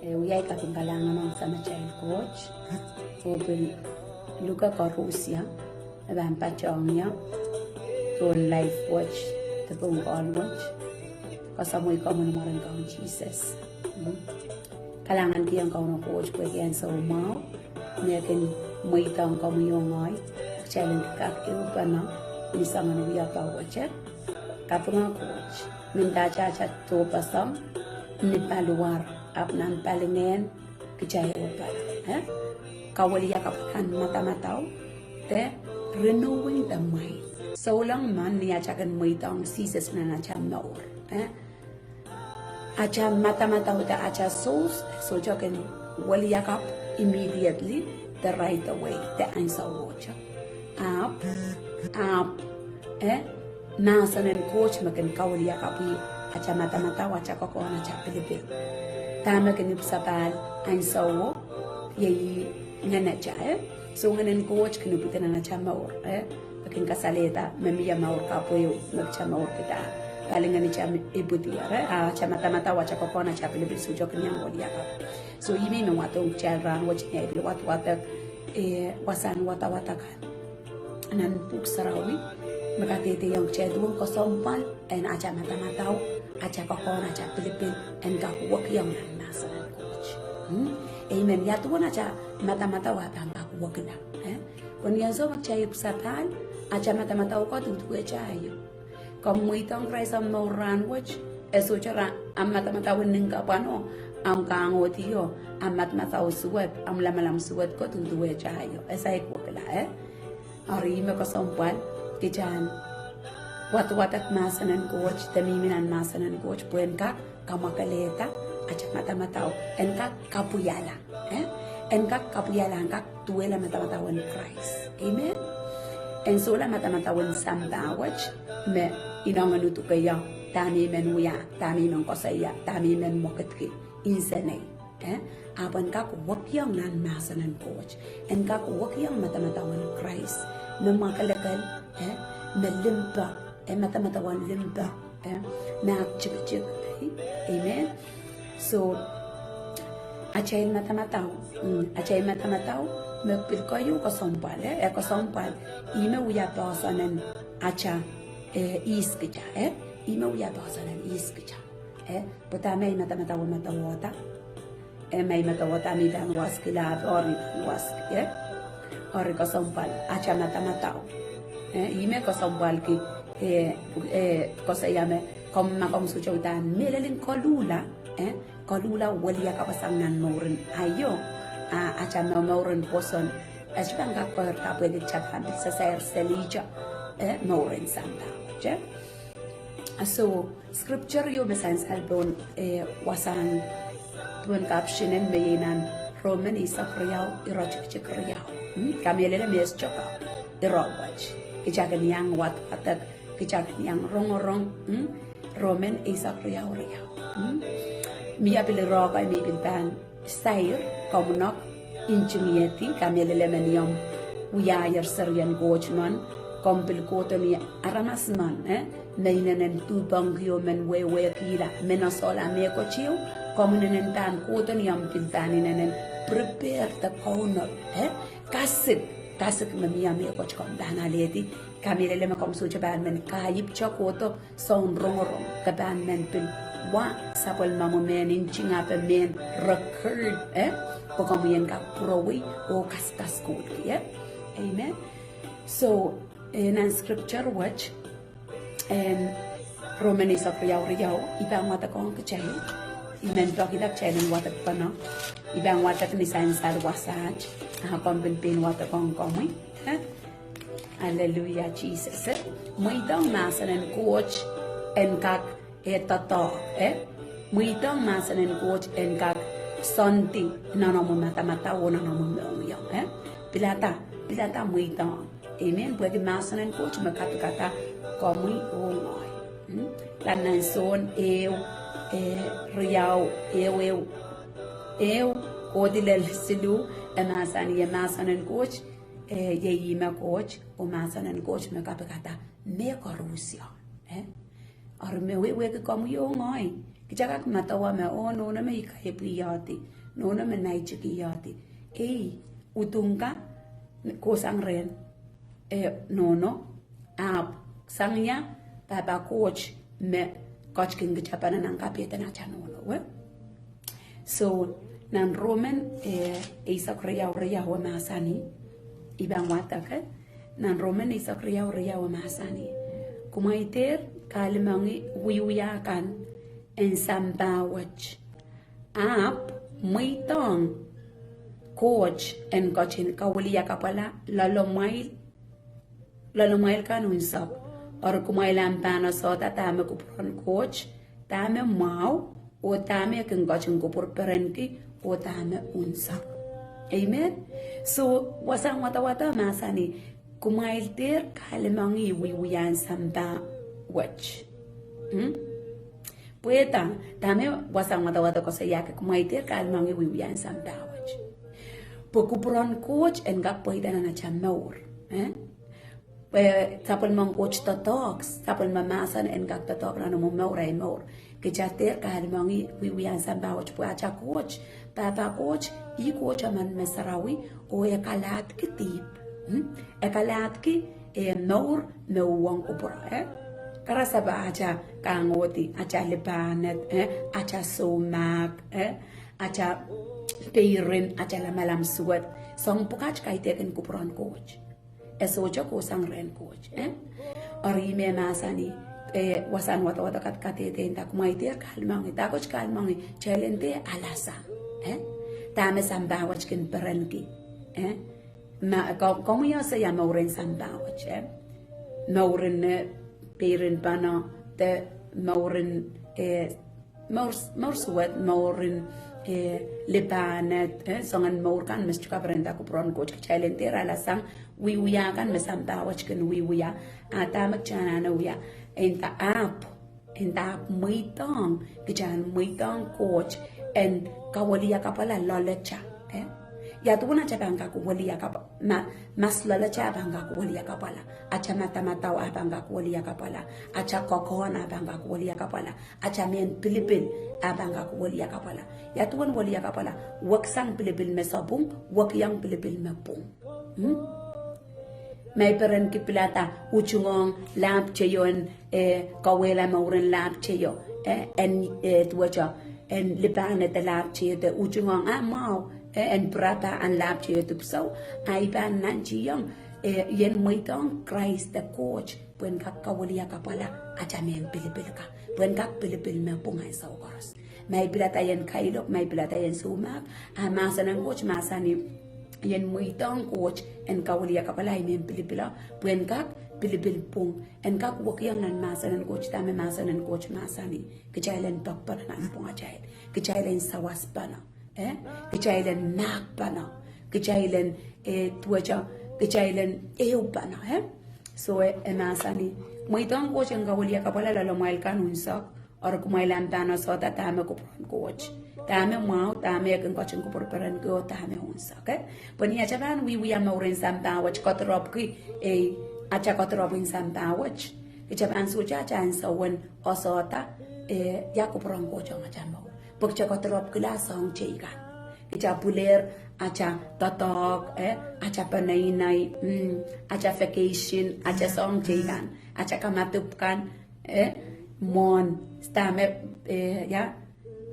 Uyai katinggalangan sama child coach, open Luka Karusia, Van Pachongya, to life watch, the bone all watch, because some way common modern count Jesus. Kalangan tiyang kauna coach ko yan sa umaw, niyakin muitang kamuyongay, challenge kakil pa na, isang ano wiya ka watch, kapunga coach, minta chacha to pasam, nipaluar. Apnan palingen kejaya upala kawaliya kapan mata-matau te renewing the mind so lang man niya chakan muitang seasons na nacham naur acha mata-matau te acha souls so chakan waliya kap immediately the right away the answer watch up nasanen coach makan kawaliya kapi acha mata-matau acha kokona cha pilipil tama kanip sapal ang sawo yayi ngana chae so nganen coach kinupitan na cha maur pakin kasaleta mamiya maur kapoyo magcha maur kita kalingan ni cha ibuti ara cha mata wacha kokona cha pilibil sujo kanyang waliya ka so imi no watong children watch ne wat wasan wata kan nan puk sarawi makatete yang chedun ko sompal en acha mata acha kokona cha pilipil en ka wak yang nasaran coach amen ya tu na cha mata wata ka wak na kon yan so magchay satal acha mata ko tu chayo kom muitong raisam no ran watch eso chara am mata winning ka pano am kangotiyo am mata suwat am lamalam suwat ko tu chayo esay ko pala ari me ko sompal kijan wat masanan coach tamiminan masanan coach puen ka kamakaleta acha mata enka kapuyala enka kapuyala enka tuela mata in Christ amen en sola mata santa watch me inangan tu kaya tami menuya tami non kosaya tami men moketki insane apan ka wakyang nan masanan coach enka wakyang mata in Christ namakalakal melimpa mata limpa na chik amen so achay mata magpil kayo kasompal kasompal ime uya pasanan acha iskija ime uya pasanan iskija puta may mata wata may mata wata mi dan waskila ori wask ori kasompal acha mata ime kasompal ki cosa llame como su chautan melelin kolula walia kapasangan moren ayo acha moren poson asbang ka per ka pwede chapan sa ser selija moren santa so scripture yo mesans albon wasan tuan captionen meyenan roman isakriyaw irachik kriyaw kamelele mes choka irawach kijagan yang wat atat kijagan yang rong roman isakriyaw mi apil roga mi pintan sair komunok inchimieti kamelele menium uyayar serian gochman kompil koto mi aramasman meinen tubang men wewe kila menasola me kochiu komunen tan koto ni am pintaninen prepare the corner kasik mamia me koch kom dana leti kamelele me kom suja ban men kayip chokoto son rongorong ka ban men pil wa sapol mamu men inchinga pe men recurred pagkamuyan ka prowi o kaskas school amen so in scripture watch and romanis of riyaw ibang wata kong kachay imen dokidak chayang wata pano ibang wata ni science al wasaj pambinpin wata kong komoy hallelujah Jesus muitang masanan coach and kak etato muitang masanan coach and kak sonti nanomo mata o nanomo myong pilata muitang amen pwede masanan coach makata komoy o ngoy lanan son riyaw kodilel silu masanan coach yeyima coach o masanan coach makapakata me korusyo or me we komoy o ngoy Kichaka matawa me no na me ikahipiyati, no na me naichikiyati. Utunga ko sang ren no sangya baba coach me coach king chapana nang kapita na chanono we so nan roman isa kriya wa masani ibang wataka nan roman isa kriya wa masani kumaiter kalmangi wiuya kan en sambawach muitong coach en coachin kawaliya kapala lalomail kanunsak or kumailan pano so tame kupron coach tame mau o tame ken coachin kupur perenki o tame unsak amen so wasang wata masani kumailter kalmangi wiwiyan samba watch pueta tame wasang wata ko sa yak kumailter kalmangi wiwiyan samba watch pokupron coach en gak pueta na chamor tapon mang coach talks tapon mamasan en gak talk na mo more kejater kalmangi wiwiyan samba watch po acha coach tata coach I coach man mesarawi o ekalat kitip ekalat ki nor wang kupura karasaba acha kangoti acha lipanet acha somak acha peirin acha lamalam suat song pukach kaiteken kupron coach esoja ko sang ren coach ori me masani wasan wata kat katete tak maite kalmangi ta coach kalmangi chalente alasa tame sambawach kin perenki ma como yo se llama uren sambawach mauren peirin bana de mauren morsuet mauren libanet songan maurkan mestuka berenda ku pron coach chalente ala sang wiya kan mesambawach kin wiya atamak chana wiya enta app muitong kijan muitong coach en kawalia kapala lolacha ya tuna chabanga kuwalia kapala mas lolacha banga kuwalia kapala acha mata wa banga kuwalia kapala acha kokona banga kuwalia kapala acha men pilipil abanga kuwalia kapala ya tuan walia kapala waksang pilipil mesabung wakyang pilipil mepung may peren ki plata uchungong lamp cheyon kawela mauren lamp cheyo en tuacha en libane de lamp cheyo de uchungong mau en brata an lamp cheyo tupso ay ban nanchiyong yen muitong Christ the coach buen kak kawalia kapala achamen pilipil ka buen kak pilipil me pungay sa oras may plata yen kailok may plata yen sumak amasa ng coach masani yen muitong coach en kawalia kapala yen pilipila buen kak pilipil pung en kak wakyang nan masan coach tame masan coach masani kechailen bakpan nan pung achail kechailen sawas pana kechailen nak pana kechailen tuacha kechailen eu pana so masani muitong coach en kawalia kapala lalo mail kanunsak or kumailan tano so tame ko coach tame mau tame kan coaching ko peran ko tame unsa poni acha ban we am oren samba watch kotrop ki acha kotrop in samba watch acha ban suja chan so wen osota ya ko peran ko chama chama pokcha kotrop kila song cheiga acha puler acha totok acha panainai acha vacation acha song cheigan acha kamatupkan mon stame ya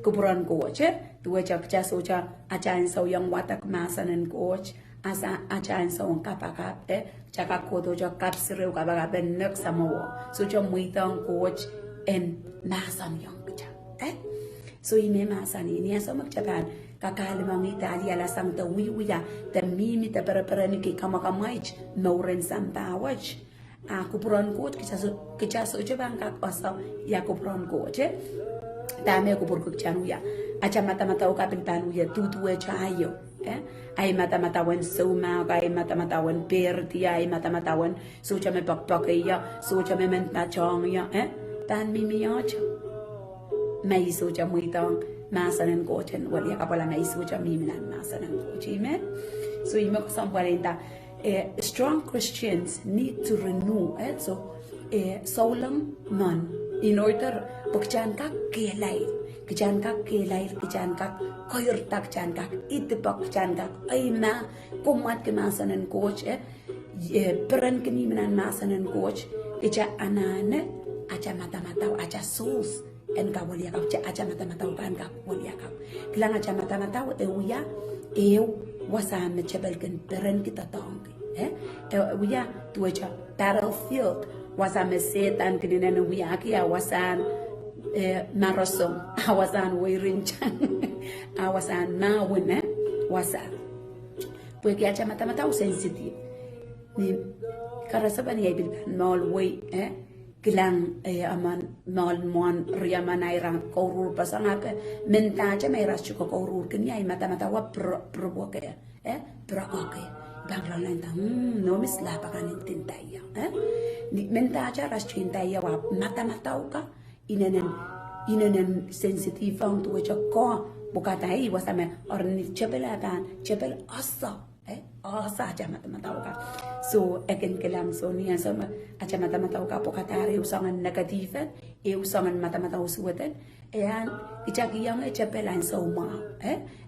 kuburan coach tuwe chak cha socha achan so yang watak masanen coach asa achan so kapakap chaka kodo jo kapsire kabaga ben nek samowo so jo muitong coach en masan yang cha so ime masani ni so mak japan kakalmang Italia la sang ta wiya ta mimi ta perperani ki kama kamaich noren sambawach kuburan coach kicha so japan kak osa ya kuburan coach tame ko burko chanuya acha mata o kapil panuya tutu e chayo ay mata wen soma ay mata wen perti ay mata wen so chame pakpakya so chame men na chong ya tan mimi acha mai so chamuitong masanen gochen wali kapala mai so chamimi nan masanen gochime so imo ko samparenta strong Christians need to renew so long man in order pagchan ka kilay Kijankak kelai kijankak koyurtak jankak itipak jankak aima kumat kemasanan coach peran kini menan masanan coach kija anane aja mata-mata aja sus en kawalia kau aja mata-mata kan kau walia kau kilang aja mata-mata uya wasan mecebelkan peran kita tong uya tu aja battlefield wasan mesetan kini uya kia wasan marosong awasan wirinchang awasan mawina wasa porque acha mata sensitive ni karasaban ya bil mal way kilang aman mal mon riamana irang korur pasanga pe mentaja mai raschu ko korur kenya mata wa provoke provoke banglalan ta no misla pakanin tintaya ni mentaja raschu intaya wa mata ka inanen sensitive ang tuwa siya ko bukatai wasame orni chebelaban chebel asa asa aja mata ka so eken kelam so niya sama aja mata ka bukatari usangan negative usangan mata usuwatan and ichakiyang chebelan so ma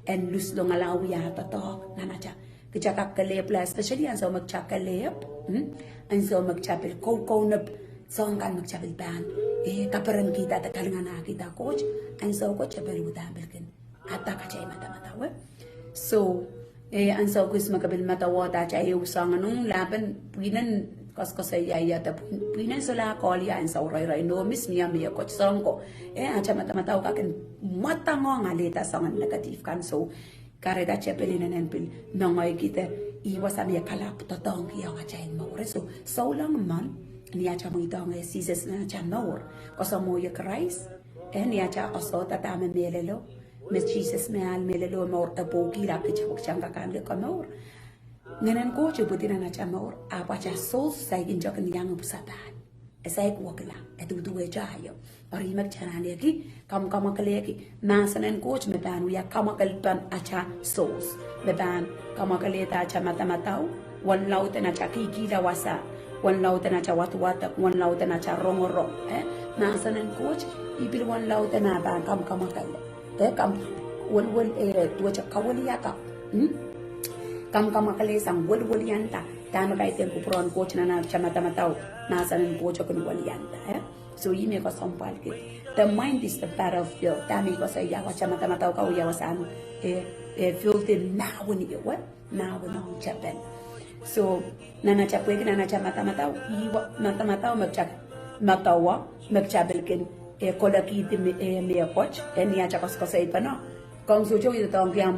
and luslong alawi ya tatok nanaja kichakak kalep la especially ang so magchakalep and so magchapel ko songkan magchapel ban kaparan kita ta kalangana kita coach and so coach abel udambil ken ata ka chay mata we so and so kus makabil mata ta chay usang anong laban pinan kaskasay ya ta pinan sala koli and so rai no miss niya mi coach song ko acha mata ka ken mata ngo ngalita sangan negative kan so kareda chapelin and pil nangoy kita iwasan ya kalap totong kiya ka chay mo so lang man niacha mo itong seasons na cha nor kosa mo ya Christ niacha koso tatame melelo mes Jesus me al melelo mor tapo kira ke chak changa kan le kamor nganan ko chubutina na cha mor apa cha soul sai in jok ni yang busaban esai ko kala edu duwe jayo ori mak chanane ki kam kale ki masanan coach me ban ya kam kalpan acha souls me ban kam kale ta cha matamatau wan laut na cha ki la wasa wan laut na cha watu wan laut na cha rongoro masanan coach ibil wan laut na ban kam kale kam wan tu cha kawali ya ka kam kale sang wal yanta tama kay tempo pron coach na cha matamatau masanan coach ko wal yanta so yime ko sampal ke the mind is the battlefield tami ko sa ya cha matamatau ka uya wasan filter now when you what now when you chapen so nana cha pwede nana cha matamatau matawa magchabelkin kolaki de me coach niya cha ko sa ipano kung so yung itong piam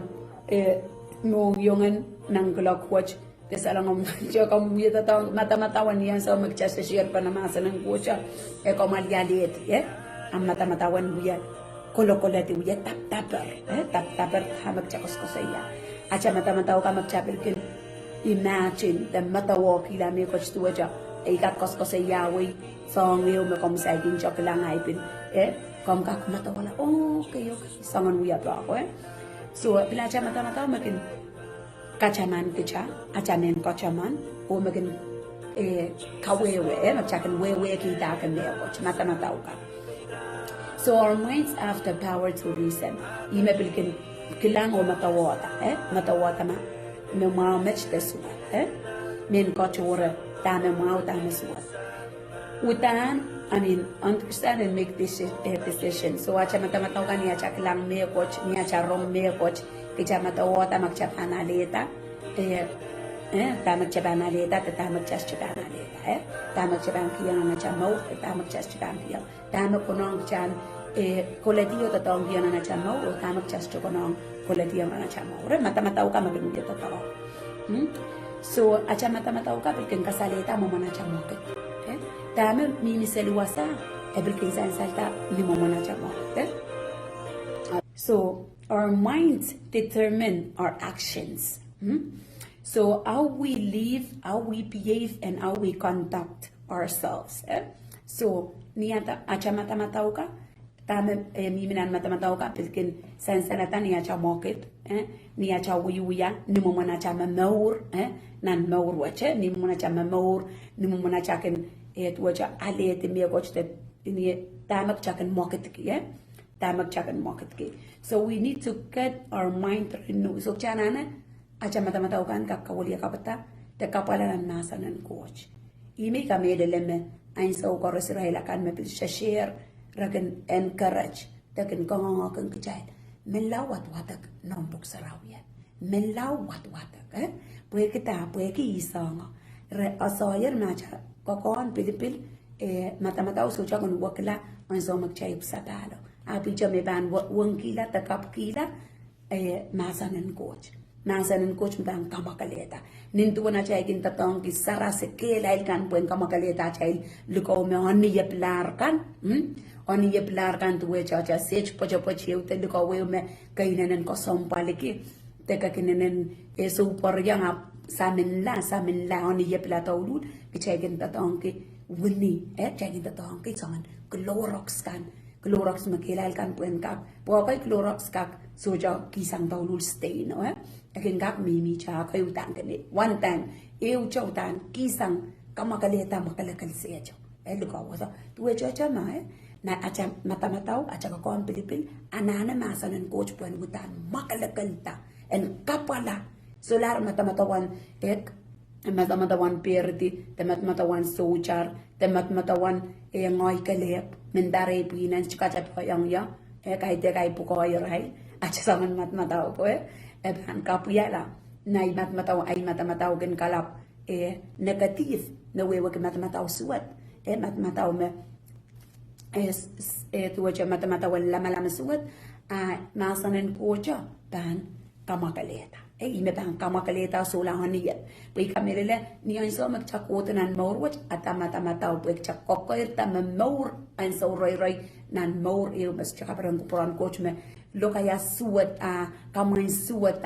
no yungen nang coach Desalang jo kam yata taw mata-matawan niya sa magcha-share pa namasa ng kucha ko malialit ang mata-matawan buya kolo-kolati buya tap-tapper ha magcha-kosko sa iya acha mata-mataw ka magchapil imagine the matawo kila me coach tu aja ikakosko sa iya way song yo me kom sa gin chok lang aipin kom ka matawa la okay sangon buya pa ako so pila acha mata-mataw makin kacaman kecha acamen kacaman o magin kawewe magchakan wewe kita kan leo mata ka so our minds have the power to reason ime bilkin kilang o matawata ma me ma match desu men kachore tame ma tame suwa utan I mean understand and make this decision so acha mata ka niya cha kilang me coach niya cha rong me coach keja matawata magchapana leta tamak chabana leta tamak chaschabana leta tamak chaban kiyana na chamau tamak chaschaban kiya tamak konong chan koletiyo to tong kiyana na chamau tamak chascho konong koletiyo na chamau re mata-mataw ka maging to tawo so acha mata-mataw ka bilkin kasaleta mo mana chamau ke tama minisel wasa bilkin san salta limo mana chamau so our minds determine our actions. So how we live, how we behave, and how we conduct ourselves. So niya acha mata-mataw ka, tama miminan mata-mataw ka, pilkin sansanata niya cha moket, niya cha uyuya, ni mo mana cha mamaur, nan maur wache, ni mo mana cha mamaur, ni mo mana cha ken wacha alet miya coach that ni tama cha ken moket ki tamak chakan market ke. So we need to get our mind renewed. So chanana acha mata ukan kakawali kapata te kapalan nasanan coach. Imi kami deleme ain so koros Israel kan me share ragan encourage takin kongo kan kajai. Melawat watak nombok sarawian. Melawat watak Pue kita pue ki isanga. Re asoyer macha kokon pilipil mata usucha kon wakla an so magchay sapalo. Api jame ban wang kila takap kila masanan coach. Masanan coach mbang kamakaleta. Nintu na chay kinta tong ki sara se kela kan puen kamakaleta chay luko me honni yeplar kan. Oni yeplar kan tuwe cha sech pocho ute luko we me kainanan ko sompaliki. Teka kinenen super yang samin la oni yepla taulud ki chay kinta tong ki wini chay kinta tong ki songan Clorox makilal kan puen kak pokoknya Clorox kak soja kisang taulul stay no akin kak mimi cha kayu tan kene one time chau tan kisang kamakaleta makalakal seja luka wasa tuwe cha ma na acha mata acha ka kon pilipil anana masanan coach puen gutan makalakalta en kapala solar mata wan mata-matawan perdi, temat-matawan sojar, temat-matawan ngoy kalep, mendare pinan chikacha yang ya, kahit kay puko ay acha saman mat-mataw ko ban kapuya la, na ay mata-mataw gan kalap, negatif, na wewa ka mata-mataw suwat, mat-mataw me, tuwa siya mata-matawan lama-lama suwat, masanan ko siya, ban kamakaleta. Ime bang kamakaleta solangan niya. Pwede kami nila niyan so magchakoto nan maur mata pwede chakokoy maur an so roy nan maur mas chakaparang kupuran coach me lokaya suwat kamain suwat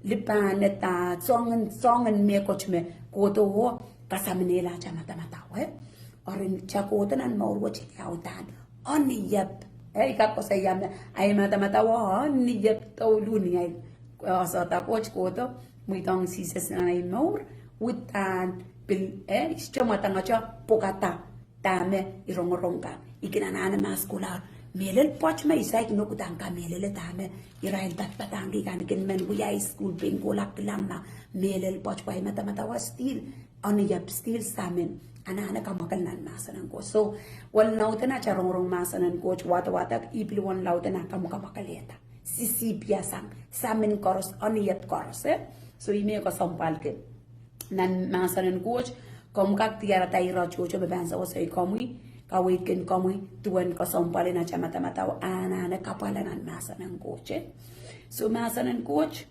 lipanet songan me coach me koto ho kasaminela cha mata orin chakoto nan maur yautan oniyap ikako sa yam ay mata oniyap tawluni ay sa tapos ko to muitang sises na maur utan pil isyo matanga cha pokata tame irongorongka ikinanana maskular melel poch mai sai no kutang ka melel tame irail patpatangi kan kin men buya school pin ko laklanna melel poch pai mata wa still on yap still samen anana kamakalnan masanan ko so wal nautana cha rongrong masanan ko wata ipil wan lautana kamakaleta sisi piasang samin koros oniyat koros so ime ko sampal ke nan masanan coach kom kak tiara taira chocho bebansa o sai komui ka weekend komui tuan ko sampal na chamata mataw ana na kapala nan masanan coach so masanan coach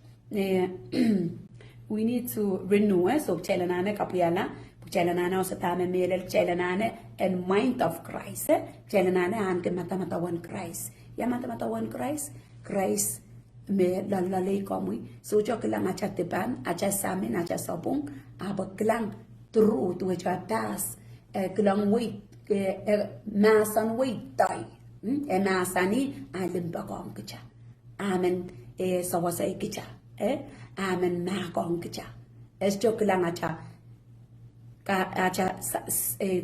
we need to renew so chelanana kapyala chelanana sa tama melel chelanana and mind of Christ chelanana an ke mata-matawan Christ ya mata-matawan Christ me lalay komui so jo kelang acha teban acha samin acha sobong aba kelang tru tu acha tas kelang wait masan wait tai masani alim bagong kecha amen sawasai kecha amen magong kecha es jo kelang acha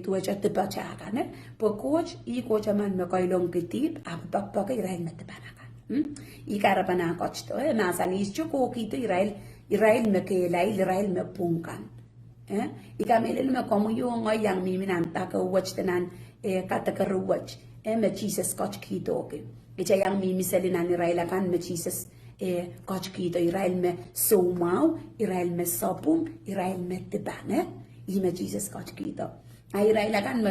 tu acha tebacha kan po coach I coach man me kailong kitip aba bakay rain matebana Ikarapana coach to masanis chuko kito Israel me Israel me pungkan ikamilil me komu yung yang miminan taka watch tanan kataka watch me Jesus coach kito ke icha yang mimisalinan Israel kan me Jesus coach kito Israel me somau Israel me sopung Israel me tebane me Jesus coach kito Israel kan me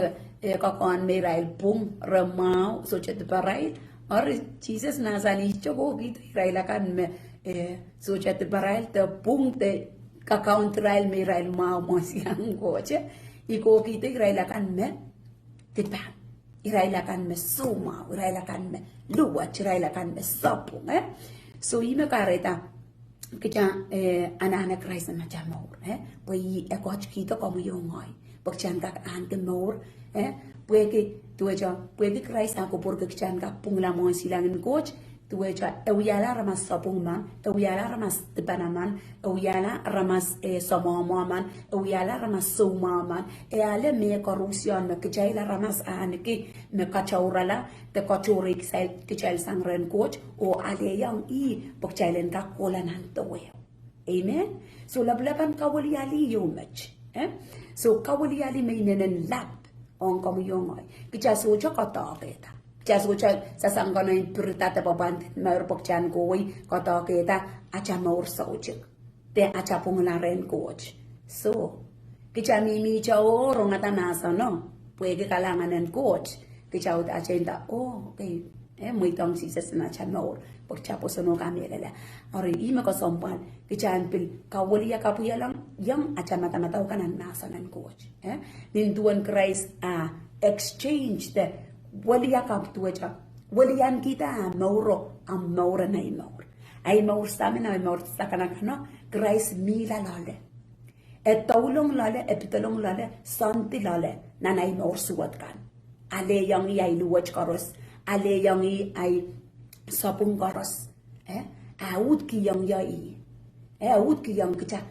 kokon me Israel pung remau so chet parai or Jesus nasani choko gitu Israel kan me so chat parai te pung te kakaunt Israel me Israel mau mosiang goche iko gitu Israel kan me tipa Israel kan me soma Israel kan me luwa Israel kan me sopung so ime kareta kita anak-anak Christ na macam poi coach kita kamu yongoi pagchan kak an ke mor puede Christ ako porque kichan kak pungla mo silangin coach tuwecha ewyala ramas sapungman ewyala ramas tibanaman ewyala ramas somomoman ewyala ramas sumaman eale me korupsion me kichaila ramas aniki me kachaurala te kachuri kichail sangren coach o ale yang I pokchailen ka kolanan towe amen so lablaban kawaliali yomach so kawaliali mainenen lab on komuyongoy kichaso chokotoketa Jasucha sasangana impurita papan merpok chan koi kata kita acha maur saucik te acha pungularen coach so kicha mimi chao rongata nasa no puede kalangan en coach kicha ut acha inda oh okay muy tong si sasana chan maur pok chapo sono kamelela ori ima ko sompal kicha pil kawalia kapuya lang yang acha mata kanan nasa nan coach nintuan Christ exchange the Walia kaptuaja, Walian kita mauro am maura na ay maur stamina ay maur sakanakano, Grace mila lale. Et taulong lale, epitolong lale, santi lale, nanay maur suwat kan. Ale yang ay luwach karos, ale yang ay sapung karos. Aud ki yang yai. Aud ki yang kita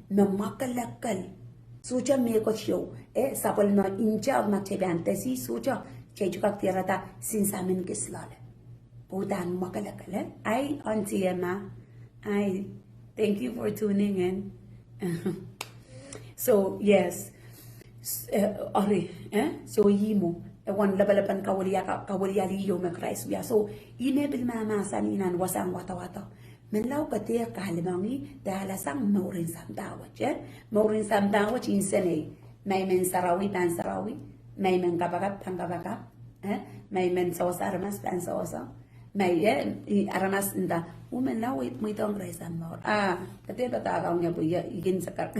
memakalakal. Suja me ko show. Sapal na incha matebantesi suja. Chejukak tirata sinsamin kislale. Putan makalakale. Ay, Auntie Emma. I thank you for tuning in. So, yes. So, yimo. Ewan labalapan kawaliyali yo me Christ. So, inebil mamasan inan wasang wata-wata. Menlaw pati kahalimangi dahalasang maurin samdawat. Maurin samdawat insane. May men sarawi tan sarawi. May men kabakap tan kabakap. May men sosa aramas tan sosa. May aramas nda. Umen law it muy tong Christ amor. Pati tatakaw niya po igin sakar.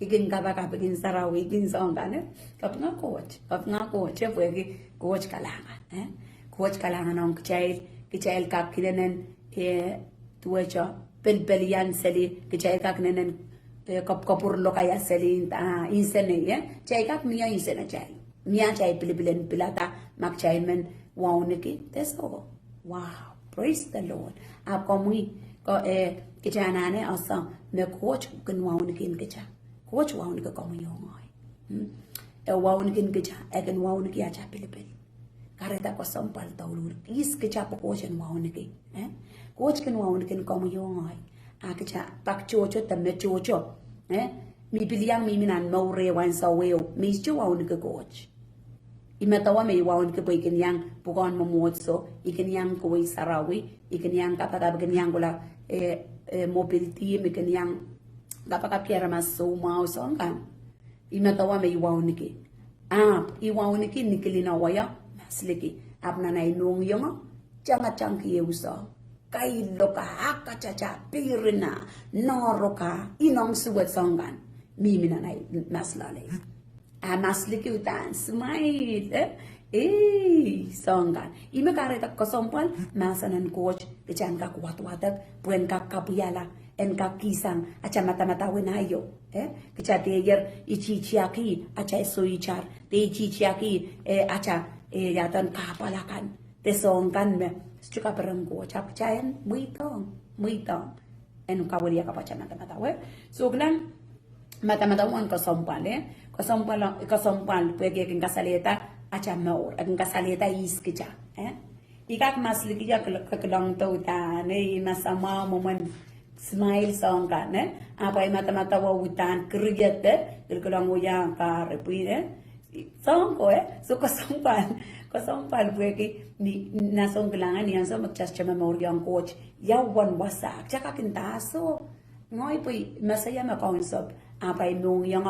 Igin kabakap igin sarawi igin songkan. Kap nga coach. Pwede coach kalangan. Coach kalangan ang kichail kap kinanen tuwecha pelpelian seli kichail kap kinanen kapur lo kaya seli insene chay kap niya insene chay. Niya chay pilipilan pilata makchay men wauniki. That's all. Wow. Praise the Lord. Apkamui kichanane asa me coach kan waunikin kicha. Coach wauniki kamuyongoy. Waunikin kicha ekan wauniki acha pilipil. Kareta ko sampal taulur. Is kicha po coach and wauniki. Coach kan waunikin kamuyongoy. Kicha pak chocho tamme chocho. Mi piliyang miminan maure wan sa weo. Mi cho wauniki coach. Imatawa may wawan ka po ikanyang pukawan mamutso, ikanyang kuway sarawi, ikanyang kapag ikanyang gula mobility, ikanyang kapag kaya mas sumaw so kan. Imatawa may wawan ki. Iwawan ki nikilinawaya, masliki. Apna na inung yung chang ki uso. Kailo ka, hakachacha, pirina, noro ka, inong suwat songgan. Mimina na maslalay. Masliki utan smile songgan ime kareta kosompal masanan coach kechan ka kuat-watak puen ka kapuyala en ka kisang acha mata-mata wenayo kecha teyer ichichiaki acha soichar te ichichiaki acha yatan kapalakan te songgan me chuka perengko chap chayan muitong en kawalia ka pacha mata-mata we so glan mata-mata wan kosompal Kasompal puede que en casaleta acha maur, en casaleta iskicha, Ikak masliki ya kelang tautan, masama momen smile song kan, apa yang mata-mata wawutan kerjat kelang uyang ka repuire, song ko so kasompal puede que ni nasong kelangan yang so magchas chama maur yang coach, yawan wasak, chaka kintaso, ngoy pui masaya makonsop, apa yang yang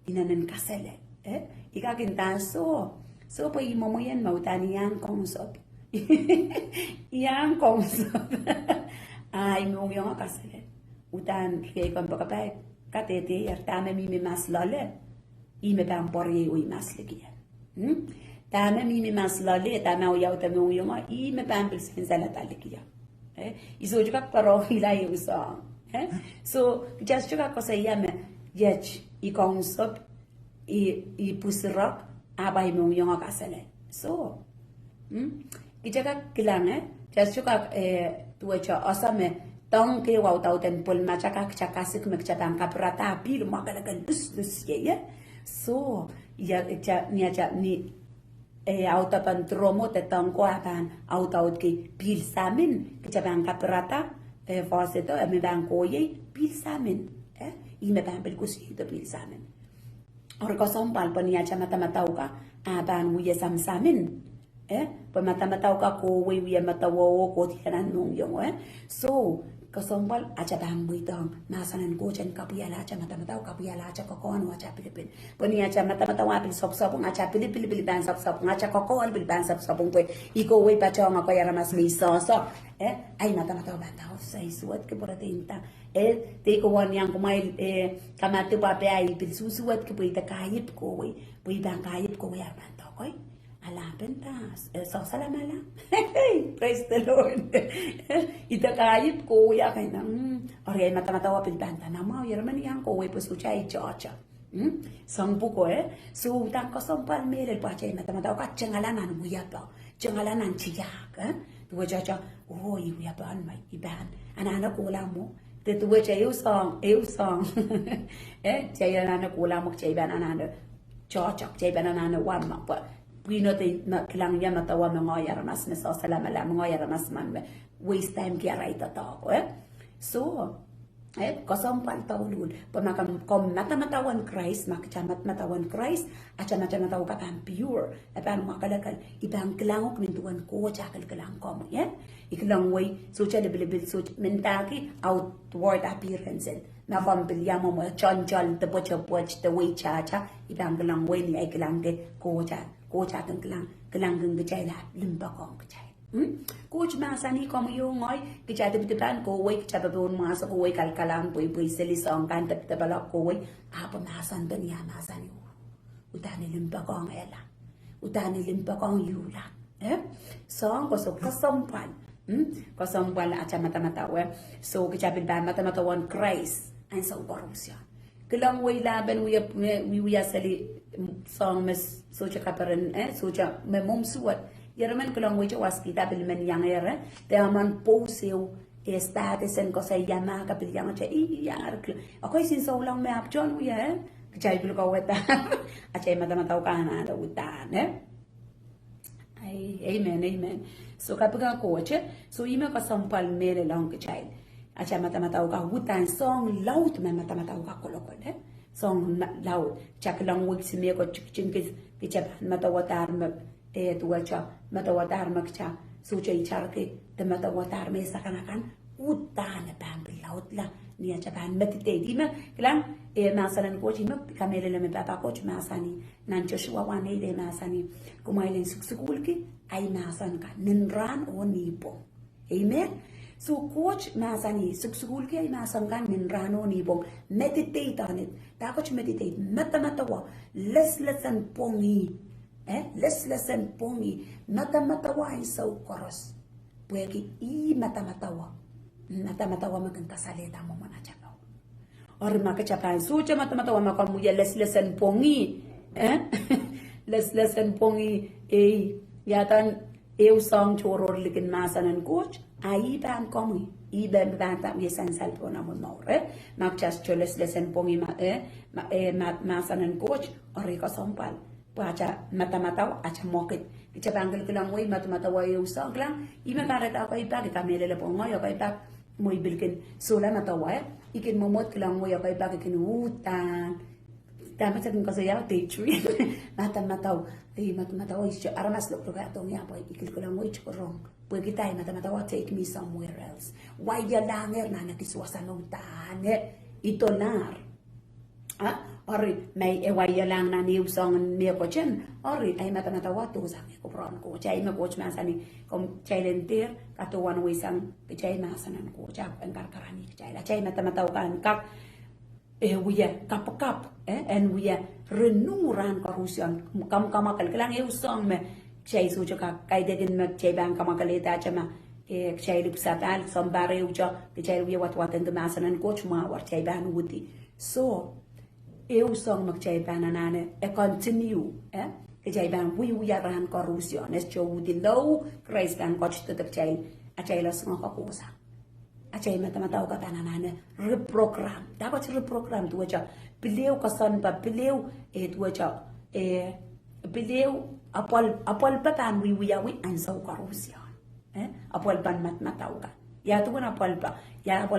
inanen kasele ikakintan so po imomoyan mautani yang konsop yang konsop imong yung kasele utan kay kon bakapay katete yartame mi maslale ime pampori uy maslikiya tame mi maslale tame uyaw tame yung ime pampil sin salata likiya iso juga paro hilay usa so just juga ko sa yame yech ikonsop pusirap abay mong yung akasale so kijaga kilangan just chuka tuacha asame tong ke wau tau ten pul macha ka chakasik mek chabang kaprata pil magalagal dus ye so ya ni auta pan tromo te tong ko apan auta ut ki pil samin ke chabang kaprata faseto me bang ko ye pil samin i me bang pel kusi to pil samin or ko som pal pania cha mata ka apan wiye sam samin pa mata ka ko wiye mata wo ko tianan nung yong so kasombal acha bang buitong nasanan ko chen kapiyala acha mata kapiyala acha kokon acha Pilipin poni acha mata wa pil sop acha Pilipin ban sop acha kokon bil ban sop ko iko we pa chong ko yara mas miso so ay mata bata sai suat ke poratinta te ko wan yang ko mai kamatu pa pe ay pil susuat ke puita kayip ko we puita kayip ko ya banto ko Alapin tas. So salamala. Praise the Lord. Ita kayip ko ya kay nang ori mata pilbanta na mau yerman yang ko we pusucha I chocha. Sangpu ko so tang ko sompal mere pa chay mata ka changalanan muya pa. Changalanan chiyak tuwa chacha oh iya pa an mai iban anana ko la mo te tuwa chay eu song chay anana ko la mo chay ban anana chocha chay ban anana wan ma pa Pino te kilang ya matawa mga yaramas na so salamala mga yaramas man waste time kaya right ato so kosompal taulul pamakam kom matawan Christ makachamat matawan Christ acha mataw ka pang pure pan makalakal ibang kilangok mintuan ko chakal kilang kom iklang way so cha lebil so mentaki outward appearance na pambilya mo chon the butcher the way cha ibang kilang way ni ay kilang de ko cha kilang gachay la limba kong gachay coach masani kom yung ngoy kicha tipitan ko way kicha babon masa ko way kalkalang boy selisong kan balak ko way apa masan ben ya masani utani limba kong ela utani limba kong yula song ko so kasompal kasompal acha mata so kicha bilban mata wan Christ ay sa borusya kilang way laban we sali song mes socha kaparan socha me mom suat Yaraman ko lang wito was kita bilman yang era te aman poseo status en ko sa yama ka bil yang cha yar ako sin so lang me apjon wi kachay bil ko weta achay mata ka na da utan ay amen so kapag ko so ima ka sampal mere lang kachay achay mata ka utan song laut me mata ka kolokol song laut chak lang wig si me ko chikin kichap mata watar tuacha matawatar magcha sucha icharke te matawatar me sakanakan utana pambil laut la niya japan metite di ma klang masalan ko chi mak kamele le me papa coach masani nan Joshua wane le masani kumailin suksukul ki ay masan ka ninran o nipo amen so coach masani suksukul ki ay masan ka ninran o nipo meditate on it ta coach meditate matawa lesson pongi lesson pongi matawa ay sa koros puwegi matawa magang kasalita mo mana chakaw or makachapan sucha matawa makamuya lesson pongi lesson pongi yatan song choror likin masanan coach ay ban komi iban banta yesan salpo na mo makchas choles lesson pongi masanan coach or ikasompal acha mata acha mokit kicha bangal kilang way mata yung song lang ima karat ako ipa kita melele po ngoy ako ipa mo ibilkin sula matawa ikin momot kilang way ako ipa kikin utan tama sa kasi ya teacher mata ay mata isyo aramas lo ka atong ya po ikil kilang way chorong pwede kita mata take me somewhere else why ya langer na nakiswasan utan ito nar ori may ewaya lang na niu song niya ko chen ori ay mata to sa ko pron ko chay ma coach masani kom chay lentir katuwan wisang chay masanan ko cha ang karkarani chay mata kan kap wiya kap and wiya renuran korusyon kam kamakal kelang eu song me chay su ka kay dedin mag chay bang kamakalita chama chay lipsatal som bare uja chay wiya watwatan de masanan ko chuma war chay ban wuti so eu song magchayban anane continue kajayban we are ran corruption es cho di low Christ ban coach to the chay acay la sunga ka kusa acay mata ka tanana reprogram dapat reprogram tu aja beliau kasan pa beliau tu aja beliau apal pan wiyawi ansau karusia apal pan matau ka ya tu kan apal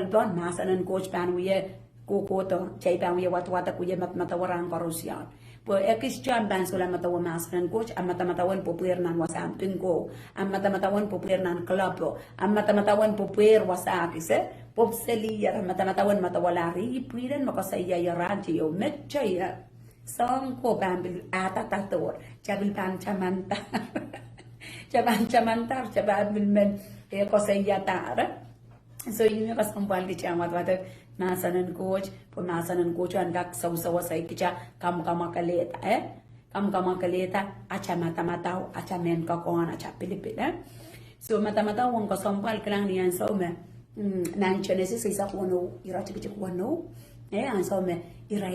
pan masanan coach pan wiya ko to chay pan wiya wat kuya matawara karusia po Christian ban sula matawa masanan coach ang matamatawan popular nan wasam tingko ang matamatawan popular nan club ang matamatawan popular wasakis pop selia ang matamatawan matawalari ipiran makasaya yaranti yo metchaya song ko bambil ata tator chabil pan chamanta chamantar chabil men kosaya tar so yun yung kasampal di chamat wata masanan coach an gak sawa sa kicha kam kaleta acha mataw acha men ka kon acha pilipil so mataw wong kasampal klang niyan so me nan Genesis isa kuno ira chikichi kuno an so me ira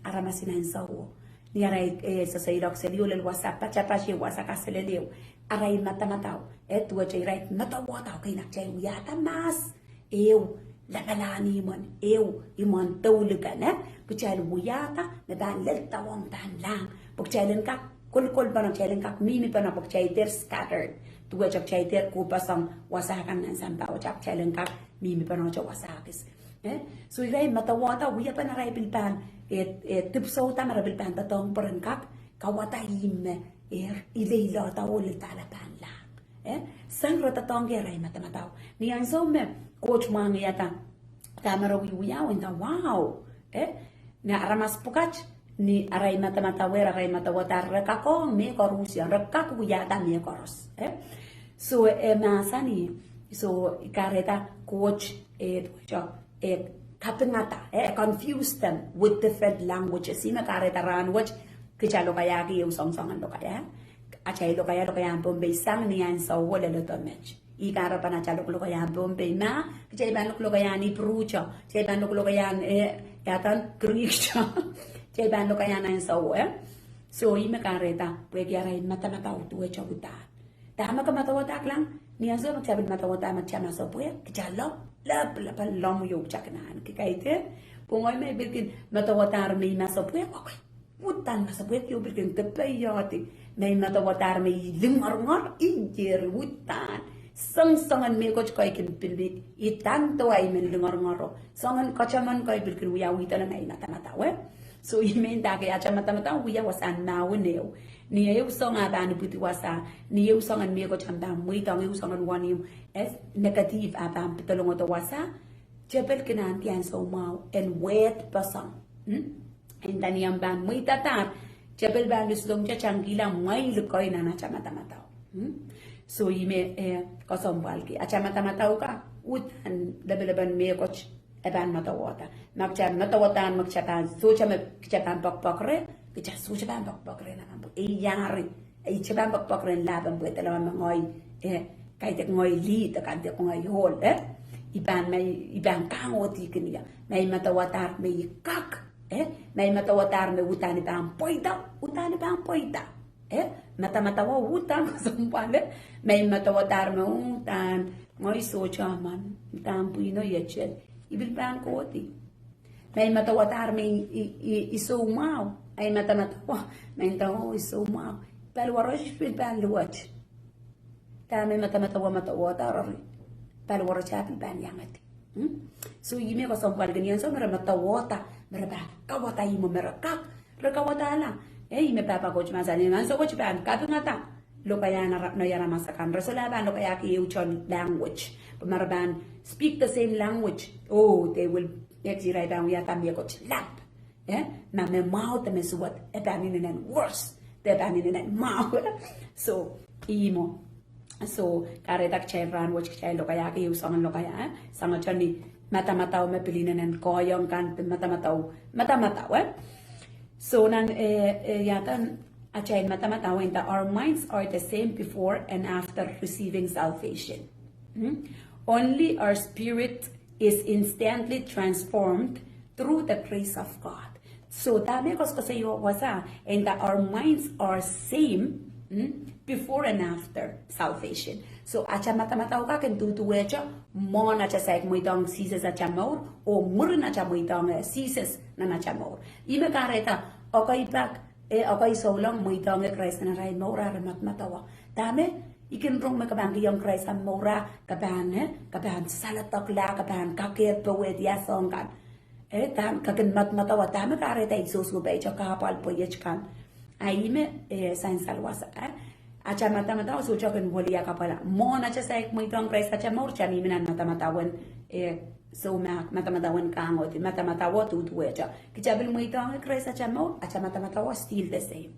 aramasinan sawo ni aray sa sayrok sa liyo lal wasa pachapashi wasa kaseleliw aray mataw tuwa chay right matawataw kay nakchay uyata mas lakalani mon imon tawlukan puchal wuyata na dan leltawang tan lang pagchailan ka kulkul pa ng chailan ka mimi pa na pagchaiter scattered tuwa chaiter kupasang wasakan ng sampaw chailan ka mimi pa na wasakis so iray matawata wuya pa na ray bilpan tipso ta mara bilpan tatong paran kak kawata him ilayla tawul talapan lang sang ratatong geray matamataw niyan so me coach mga yata tamara wiyaw inta wow na aramas pukach ni aray matamatawer aray matawatar rakakong me korusya rakak wiyata me koros so masani so ikareta coach kapengata confuse them with different languages sina kareta language kichalo kaya ki yung song-songan lo kaya achay lo kaya ang Bombay sang niyan sa wala lo to match ikara pa na chalok lo kaya Bombay na chay ban lo kaya ni Prucho chay ban lo kaya yatan Kristo chay ban lo kaya na sa so ime kareta pwede aray matamataw tuwe chabuta tama ka matawatak lang niyan so magsabi matawata matchama so pwede kichalo lap long yung chakanan kikaite pungoy may bilkin matawatar may masapwede okay Wutan masapwede yung bilkin kapayati may matawatar may lingar-ngar injer wutan sang-sangan may coach koy kinpilbi itanto ay may lingar-ngaro sangan kachaman koy bilkin wiyawitan na inatamatawe so imen dake acha matamataw wiya wasan nawenew niyo songa dan buti wasa niyo songan may coach anda muy tang yung songan wani negative atam pitulong to wasa jebel kinantian so mau and wet pasang Entani ang ban muy tatar jebel ban luslong cha changila may lukoy na chamata-mataw so ime kosombal ki achamata-mataw ka utan labalaban me coach eban matawata matawatan magchatan so chama kichatan pakpakre kicha so chaban pakpakre na mambo yari chaban pakpakre laban buet laman ngoy kay tek ngoy li ta kan tek ngoy hol iban kangoti kiniya may matawatar may kak may matawatar may utani pa ang poida mata-matawa utang kasampale may matawatar may utan ngoy so chaman tampuino yechel ibil pa ang koti may matawatar may isumaw ay mata-matawa may tao isumaw palwarosh bil pan luwach ta may mata-matawa matawatar palwaro chapi ban yangati so yime kasampale ganyan so mera matawata mereka kawata imo mereka rekawata lang ime papa coach masani man so coach ban kapingata lo kaya na yara masakan resolaban lo kaya ki uchon language pamaraban speak the same language they will exira down ya también coach lap na me mouth me suwat etaninen worse etaninen mouth so imo so karedak chevran which kaya lo kaya ki usangan lo kaya sama chani mata-mataw mapilinan ng koyong kan mata-mataw so nan yatan achain mata-mataw that our minds are the same before and after receiving salvation only our spirit is instantly transformed through the grace of God so dami ko sa iyo wasa and that our minds are same before and after salvation. So acha mata ka ken tu echa mon acha saik moitong seasons acha maur o murna acha moitong seasons na acha maur. Ime kareta okay back okay so long moitong Christ na rai maura mat matawa. Dame ikin rong makaban ki yung Christ ang maura kaban salatok la kaban kaket pawed ya songkan. Tam kakin mat matawa dame kareta isos go becha kapal po yechkan. Aime sain salwasa acha mata so choken volia kapala mon acha saik moitong Christ acha maur chami minan mata so mata kango ti mata tu echa kichabil moitong Christ acha maur acha mata still the same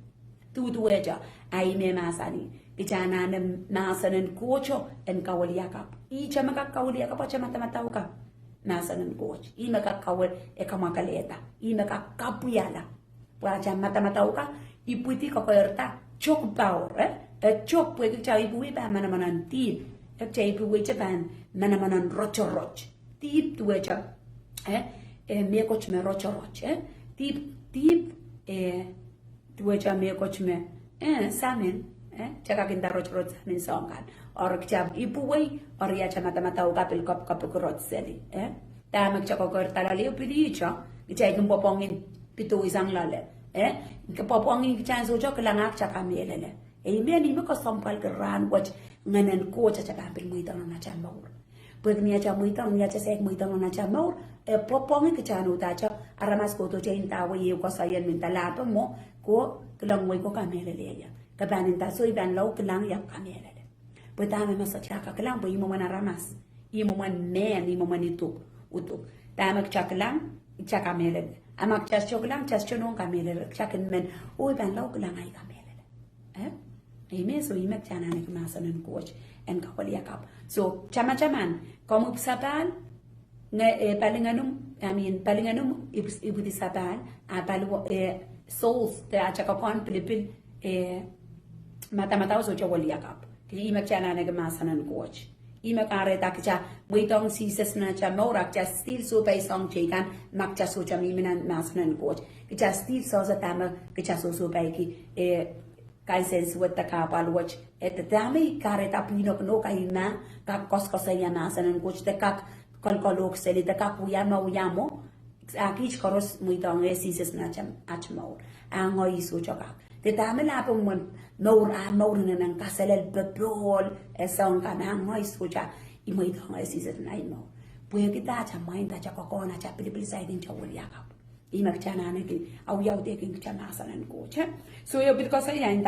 tu echa aime masani kichana ne masanen kocho en kawalia kap I chama ka kawalia kap acha mata ka masanen koch I maka kawal kama kaleta I maka kapuyala acha mata ka iputi ko erta chok power chok pwe cha ibu ba manamanan ti cha ibu cha ban manamanan rocho tip tu cha me coach me rocho tip tu cha me coach me samen cha ka kinda rocho samen songan or cha ibu we or ya cha mata u kapil kop rot seli ta mak cha ko korta la le pili cha ikum popongin pitu isang lale popongin cha so cha kala cha kamelele Amen. Ni ko sampal keran watch nganen ko cha kampil muitang na cha maur. Pwede niya cha muitang niya cha sek muitang na cha maur popong ke cha no ta cha aramas ko to cha intawa ye ko sayan min talato mo ko kelang mo ko kamelele ya. Kabanin ta so iban law kelang ya kamelele. Pwede ame masa cha ka kelang bo imo man aramas. Imo man men imo man itu utuk. Tamak cha kelang cha kamelele. Amak cha kelang cha chono kamelele cha ken men o iban law kelang ay kamelele. Amen. So imek chana ne kemasa nen coach en kawalia kap. So chama-chaman kamu sapal palinganum ibu di sapal palu souls te acha kapon pilipil mata so chawalia kap. Kili imek chana ne kemasa nen coach. Imek are ta kicha muitong sises na cha morak cha still so pay song chikan mak cha so cha minan masa nen coach. Kicha still so sa tama kicha so pay ki Kaisens with the kapal watch at the dami kareta pinok no kaina kak koskosayana sanan coach the kak kolkolok seli the kak uyamo akich koros muitong sises nacham achmo ango isu chokak the dami lapong mon no nang kaselel bebrol esong kan ango isu cha imuitong sises naimo puyo kita cha mainda cha kokona cha pilipili saidin cha wuliakap imak chana ne ki au yau de king chana sanan coach so yo because I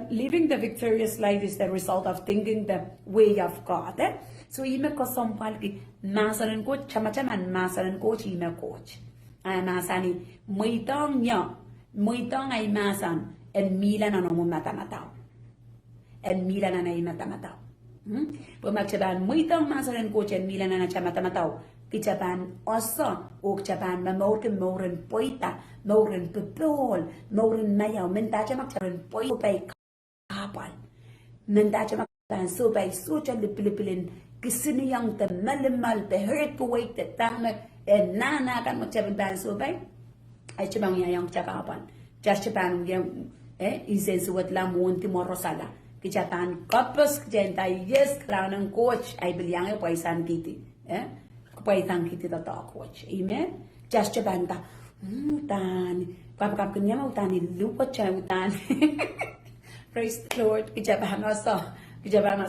living the victorious life is the result of thinking the way of God so imak ko sompal ki masanan coach chama masanan coach imak coach ay masani muitong ay masan en milan ano mo mata en milan ay mata pumak chaban muitong masanan coach en milan na chama mata Kichaban oso o Japan ma moren poita moren pepol moren mayaw mentacha makcharan poito bay kapal mentacha makban so bay so cha lipilipilin kisini yang te malmal te hurt ko wait te tama nana kan makchaban ban so bay ay chabang yang cha kapal Japan yang insensu wat la monti morosala Kichaban kapos jenta yes klanang coach ay bilyang paisan kiti Paitang kiti ta coach. Amen. Just banta. Utan. Kap kanya mo utan lupot cha utan. Praise the Lord. Kijaban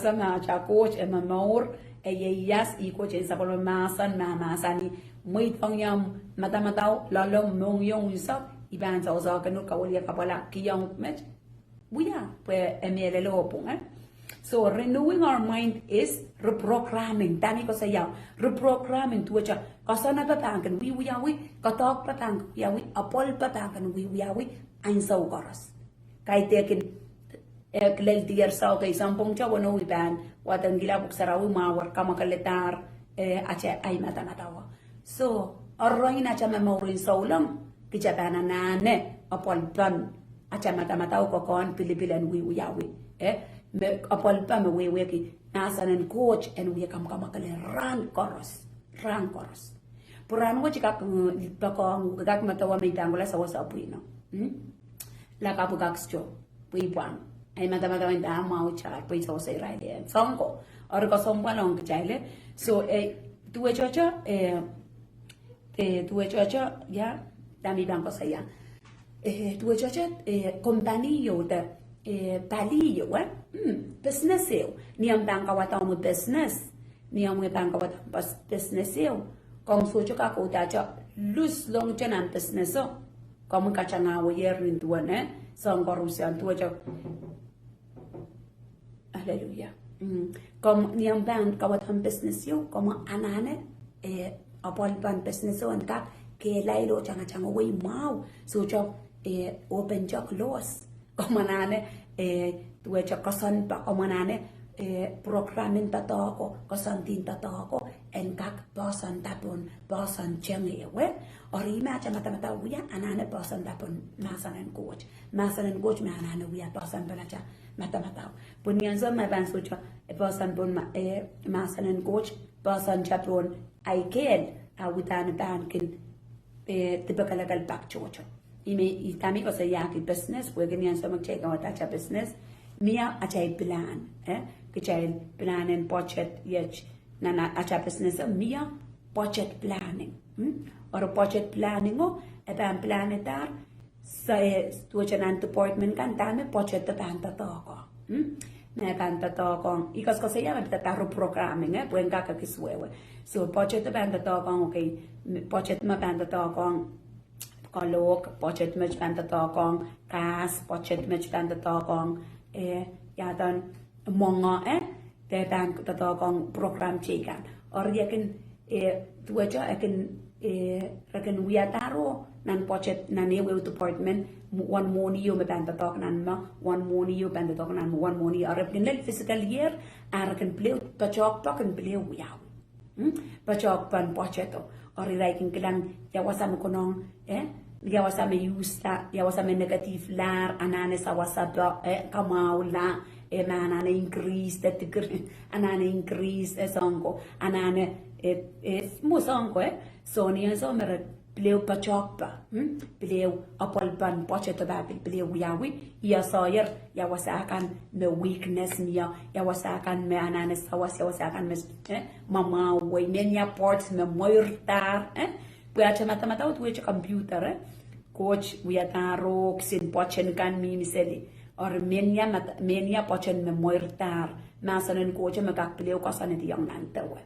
sa ma cha coach e mamor e yes I coach sa polo masan mamasani muy pangyam matamataw lalong mong yung isa iban sa usa kanu kawali kapala kiyang met. Buya pues emelelo pong So renewing our mind is reprogramming. Dami ko sa yaw. Reprogramming to which kasana papangan wiyawi, katok papangan wiyawi, apol papangan wiyawi, ain sa ugaras. Kahit tekin klel tiyer sa kay sampung cha wano wiban, watang gilabok sa rawi mawar kamakalitar ache ay matamatawa. So arroy na cha memory sa ulam, kijabana nane apol ban ache matamataw ko kon pilipilan wiyawi. Apol pa me ki nasanan coach and we kam kamakale ran koros puran wo chika pakong gak matawa may tangula sa wasa puino la kapu gaksto pui buang ai mata in da mau cha poi so sei rai de song ko or ko som pa long chai le so due cho due cho ya dami bang ko saya due cho compagnie de palio business eu niam bang ka wata mo business niam we bang ka wata business eu kong so cho ka ko ta cho lus long chen business so kong ka changa wo yer rin tuane song ko rusian due cho Hallelujah. Comme niam bang kawatam business yo, como anane apol ban business yo anka ke lailo changa way mau so job open job close. Como anane tuwe cha kasan pa como anane programming tatoko kasan tin tatoko enkak bosan tapon bosan chenge we ori ma cha mata wiya anane bosan tapon masan and coach me anane wiya bosan balacha mata bunyan zo ma ban socha bosan bon masan and coach bosan chapon aikel awitane bankin tibakalagal pak chocho itami ko sa yaki business pwede so mag-check out acha business mia achay plan kichay plan and budget yech na acha business mia budget planning or budget planning ban planetar sa tuwachanan department kan dami budget ban tatoko na ban tatoko ikas ko saya tataro programming pwede kakakiswewe so budget ban tatoko okay budget ma ban tatoko kolok budget match ban tatoko gas budget match ban tatoko yadan monga de ban tatoko program chikan or yakin tuwacha akin rakan wiataro nan budget nan ewe department one money yo me ban tatok nan ma one money yo ban tatok nan one money or rakan fiscal year arakan play pachok pakan play wiaw pachok pan budget or rakin kilang yawasam konong yawasame yusta yawasame negative lar anane sawasaba kamaula manane increase that anane increase songo anane musongo so niya so mer pleu pachokpa pleu apol ban pocheto babil pleu yawi ya soyer yawasakan me weakness niya yawasakan me anane yawasakan me mama way menya ports me moirtar Puyacha mata ut wecha computer coach wiataro sin pochen kan miniseli or menia pochen me moirtar masanen coach me kakpleo kasane di yang nantawe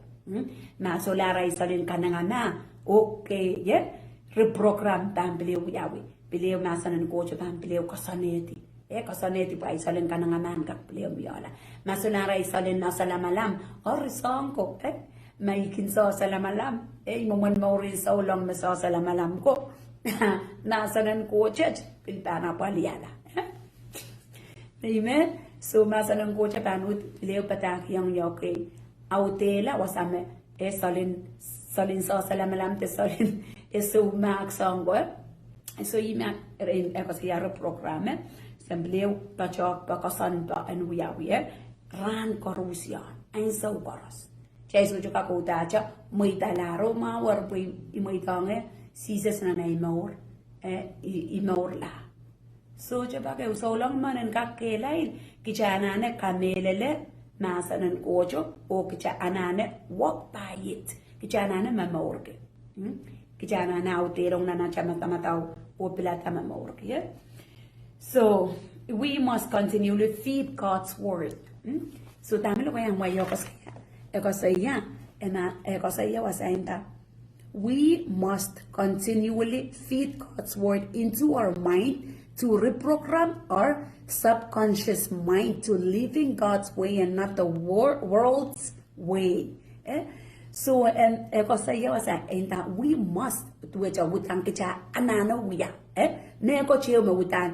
masolara isalin kananga na okay ye reprogram tam pleo yawi pleo masanen coach tam pleo kasaneti kasaneti pa isalin kananga man kakpleo miola masolara isalin na salamalam or songko may kinso salamalam muman maurin sa ulang maso salamalam ko nasanan ko church pilpana paliala amen so masanan ko cha panut leo patak yang yoke autela wasame salin so salamalam te salin so max songwa so yimak rin ekosiyaro programe sembleu pachok pakasan pa anwiawie ran korusian ein so boros Chaiso juga kau tahu, muita laro mawar pui imui tange, sises na imor, imor la. So coba kau solang manen kakke lain, kica anane kamelele, masanan kojo, o kica anane walk by it, kica anane mamorke, kica anane auterong nana chamata matau, o pilata mamorke. So we must continually feed God's word. So tamilo ko yang wayo kasi. Ekosaya was saying that we must continually feed God's word into our mind to reprogram our subconscious mind to living God's way and not the world's way. So ekosaya was saying that we must do it witang kicha anana wiya. Neko chiyo me wutan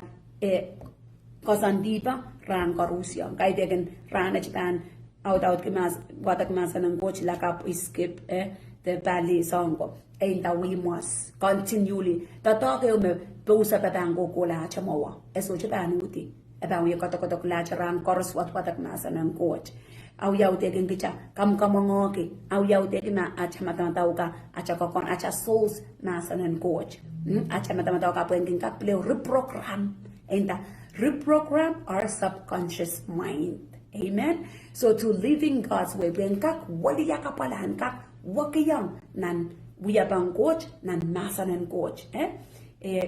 kosandipa ran korusyon. Kaya degen ran achitan out kemas watak masanan coach lakap skip the valley songo and that we must continually tatoke me pausa patango kola chamawa eso chapani uti about we koto kula charan koros watak masanan coach au yau te gengicha kam kamongoki au yau te ma acha matamauka acha kokon acha souls masanan coach acha matamauka pwengin ka play reprogram enta reprogram our subconscious mind. Amen. So to living God's way, when kak wali yakapalan kak wakiyang nan wiyabang coach nan masanan coach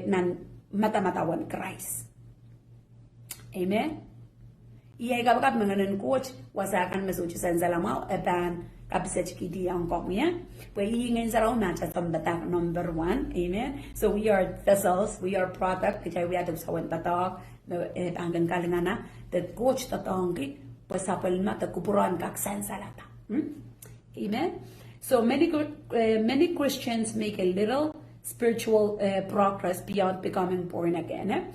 nan mata-matawan Christ. Amen. Iya kapag menganan coach wasakan mesuci sanzalamau eban kapisa chikidi ang komya. We ingin sarau nacha tambatak number 1. Amen. So we are vessels, we are product. Kaya we adab sawan tatak anggan kalingana that coach tatangi pasapal mata kupuran kak sansalata. Amen. So many Christians make a little spiritual progress beyond becoming born again.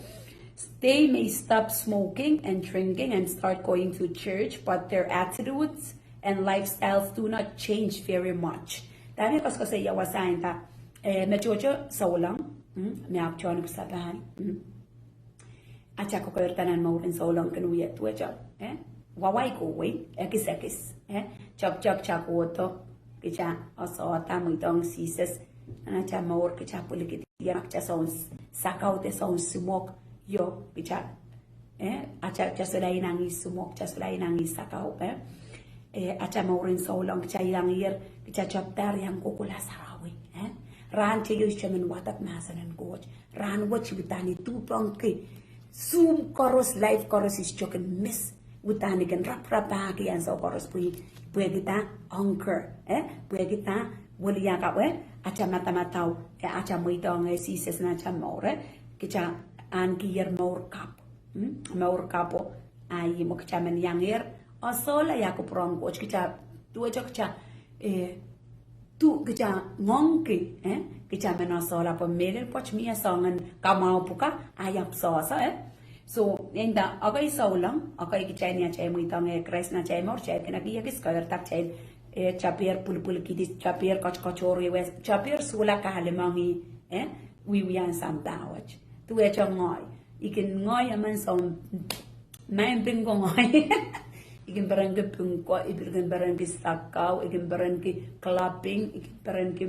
They may stop smoking and drinking and start going to church, but their attitudes and lifestyles do not change very much. Dami kasi yawasain ta medyo saulang may actually sabahan. Acha ko kayo tanan mo rin saulang kanuyat wejo wawai ko we ekis chop oto kicha oso tamu itong sises anacha maur kicha pulikit yak cha sounds sakau te sounds smoke yo kicha acha cha sulay nang smoke cha sulay nang sakau acha maurin saulang kicha yang yer kicha chop tar yang kukula sarawi ran che yo chamen watak masanan coach ran watch bitani tu pangki zoom chorus live chorus is choken miss utani kan rap bagi yang so chorus pui kita anchor pui kita wolia ka we acha mata acha muitong sises na cha maure kicha an kiyer maur kapo ai mo kicha men yang yer osola ya ko prong coach kicha tu kicha tu kicha ngongki kicha men osola po mele poch mia songan kamau puka ayap sosa so enda agai saulang agai kicha ni acha muitong Christ na cha mor cha kana ki yakis kayer tak cha chapier pul kidis chapier kochori wes chapier sula ka halemangi wian samtawach tu ngoi ikin ngoi aman som main pingo ngoi ikin barangke pungko ikin barangke sakau ikin barangke clapping ikin barangke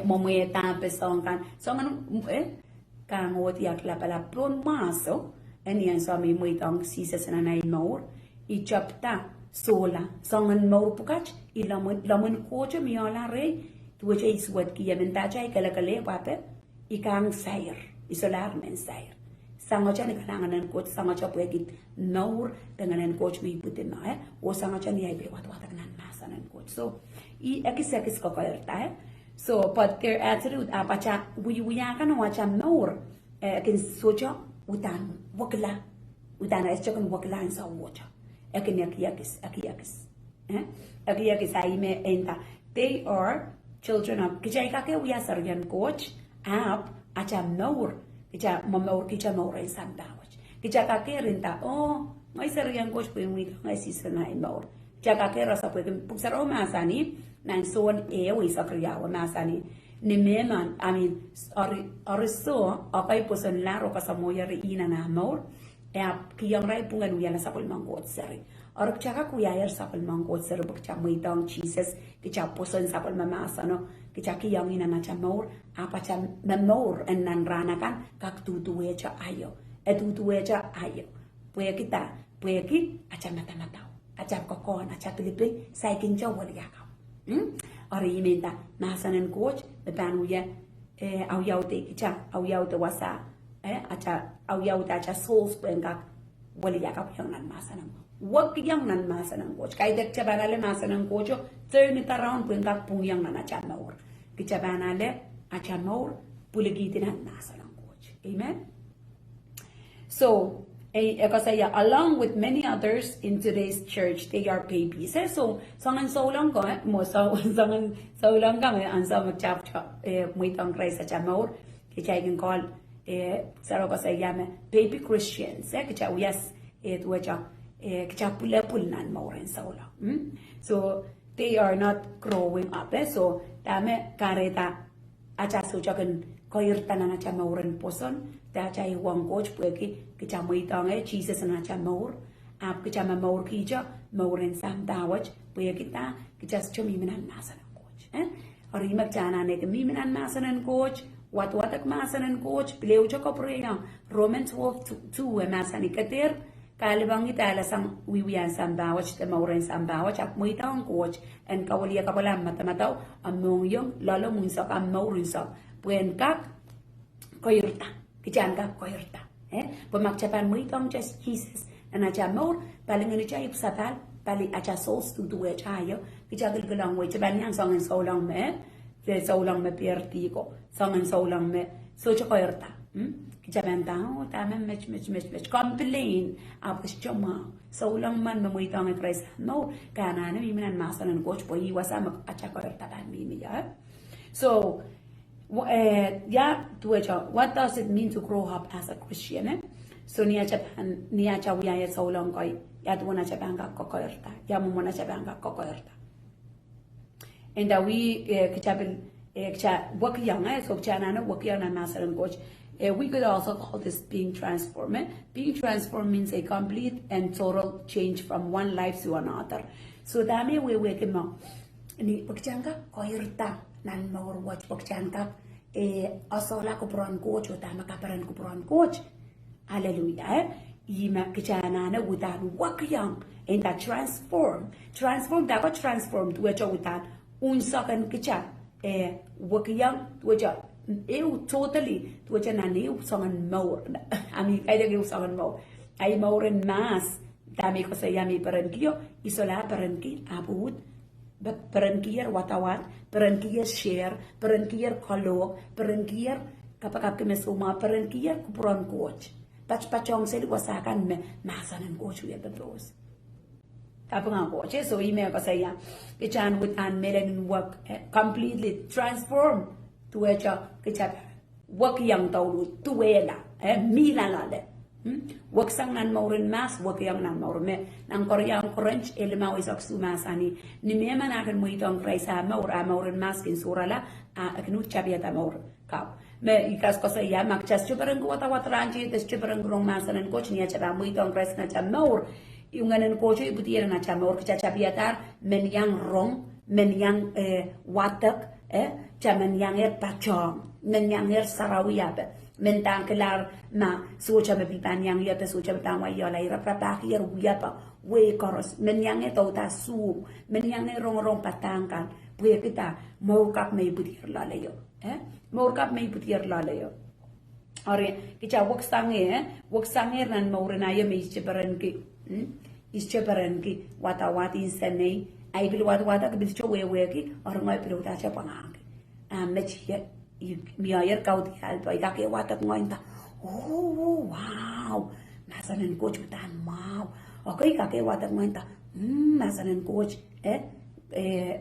momueta pesongkan songan kangot yak la pala plon maso enian somi muitong sises na nai maur I chapta sola songan maur pukach ilamun kocha miola re tuwacha iswat ki yamentacha ikalakale wape ikang sayr isolar men sayr sangocha ni kalanganan coach sangocha pwedit naur dengan coach mi putin na o sangocha ni ay wat nan masanan coach so ekis ko kalerta so but their attitude apacha wiya kan wacha naur kin socha utan wakla es chakun wakla in sa wacha ekin yakis ay me enta they are children of kijay ka ke wiya saryan coach app acha naur kicha mamaur kicha maur ay sandawach kicha kakerinta may sariyang coach po yung wito ngay sisana ay maur kicha kakera sa pwede pugsaro masani nang son ewe sa kriyawa masani ni meman ariso okay po son laro kasamoya riina na maur kiyang ray pungan uyala sa kulmang coach sari or kicha kakuyayar sa kulmang coach sari kicha mwitang Jesus kicha po son sa kulmamasa no kicha kiyang ina na cha maur apa cha maur en nan rana kan kak tutuwe cha ayo puya ki acha mata acha kokon acha pilipil saikin cha wali yakau ori imenta masanan coach beban uya au yaute kicha au yaute wasa acha au yaute acha souls pengak wali yakau yang nan masanan wak yang nan masanan coach kai dek cha banale masanan coach turn it around pengak puyang nan acha maur kicha banale acha maur puligitin masanan coach amen. So along with many others in today's church, they are babies. So sangan saulang ko mo sangan saulang ka ang sa magchap muitang Christ acha maur kicha igin call saro ko baby Christians kicha uyas tuwacha kicha pul nan mauren saulang. So they are not growing up so dame kareta acha sujakan koir tanan acha mauren poson ta acha iwang coach pweki kicha muitang Jesus na acha maur ap kicha maur kicha mauren sam dawach pweki ta kicha chumi minan masanan coach ori magchana ne mi minan masanan coach watak masanan coach pleu cho kopreya Romans 12:2 masani kater kalibang itala sang wiwian sambawach te mauren sambawach ak muitang coach en kawalia kapalam matamataw among yung lalo munsak am maurin sak puen kak koyurta kijan kak koyurta pemakcapan muitang just Jesus anacha maur paling ini cha ipsatal pali acha sos tu tu chayo kijagal galang we chaban yang song en solang me pierti ko song en solang me so cha koyurta kijaban tao tama mech complain apos choma solang man mamuitang e Christ no kana na minan masanan coach po iwasa mak acha koyurta kan mi ya so what does it mean to grow up as a Christian so niya cha wiya so long koy ya tuwana cha banga kokoyerta ya mumona cha banga kokoyerta and we kitabel cha wakiyang so chana na wakiyang na masalan coach we could also call this being transformed. Being transformed means a complete and total change from one life to another. So dami we kemo ni pagchanga koyerta nan maur watch pagchanga asola ko pron coach o tama kaparan ko pron coach. Hallelujah. Ima kichanana without wakiyang and that transform that got transformed which without unsakan kicha wakiyang which totally which na new song more I mean I don't song more I more in mass dami ko sa yami parangkiyo isola parangki abud parangkiyer watawat parangkiyer share parangkiyer kolog parangkiyer kapag kemesuma parangkiyer kupron coach pachong sel wasakan me masanan coach we betos kapag coach so email ko sa ya kichan with an melanin work completely transform to a kichat work yang tawlu tuwela mila lale work sang nan maurin mas work yang nan maur me nang koryang korench elma isak sumasani ni me manakan mo itong kraisa maurin mas kin surala aknu chabiata maur kap me ikas ko sa ya makchas chuparang wata watranji des chuparang grong masanan coach niya chaba mo itong krais na chamaur yung ganan coach ibutira na chamaur kichabiatar men yang rong men yang watak chaman yang pachong men yang sarawiyabe men tangkelar ma sucha me pipan yang yata sucha tangwa yola ira prapakir wiyapa we koros men yang ta su men yang rong patangkan puya kita mau kap me butir lalayo mau kap me butir lalayo ore kicha wok sange nan maurena ye me ischeparanki watawati senei ai bil wata bil chowe ki or ngai pilota cha pangang mechi miayer kaudi alto ai kake wata ngointa oh wow masanan coach tan mau okay kake wata ngointa masanan coach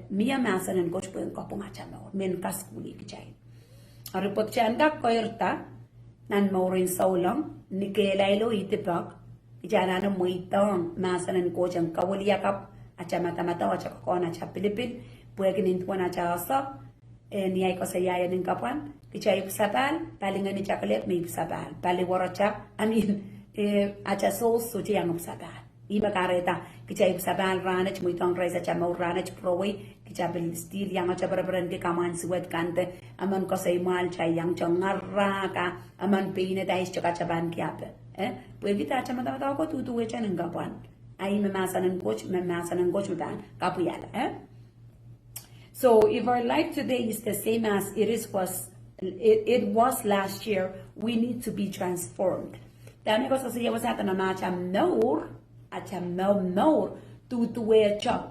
mia masanan coach puen kopunga chama men kaskuli kichai arupot chanda koerta nan maurin saulang nikelailo itipak ijana na muitong masanan coach ang kawalia kap acha mata acha kona cha pilipil puekin intwana cha asa ni ay ko sa yaya ng kapan kicha ipsapal palingan ni chocolate may ipsapal pali waracha acha sauce so yang ipsapal iba kareta kicha ipsapal ranach muitong rice acha mau ranach prowe kicha bil steel yang acha barabaran ke kaman suwet kante aman ko sa imal cha yang chongaraka aman pine dais cha ban kiape puegita acha mata ko tutu echa ng kapan ay memasanan coach ban kapuyala So if our life today is the same as it was last year, we need to be transformed. Dami ko sa siya wasata na acham naur tutuwe cha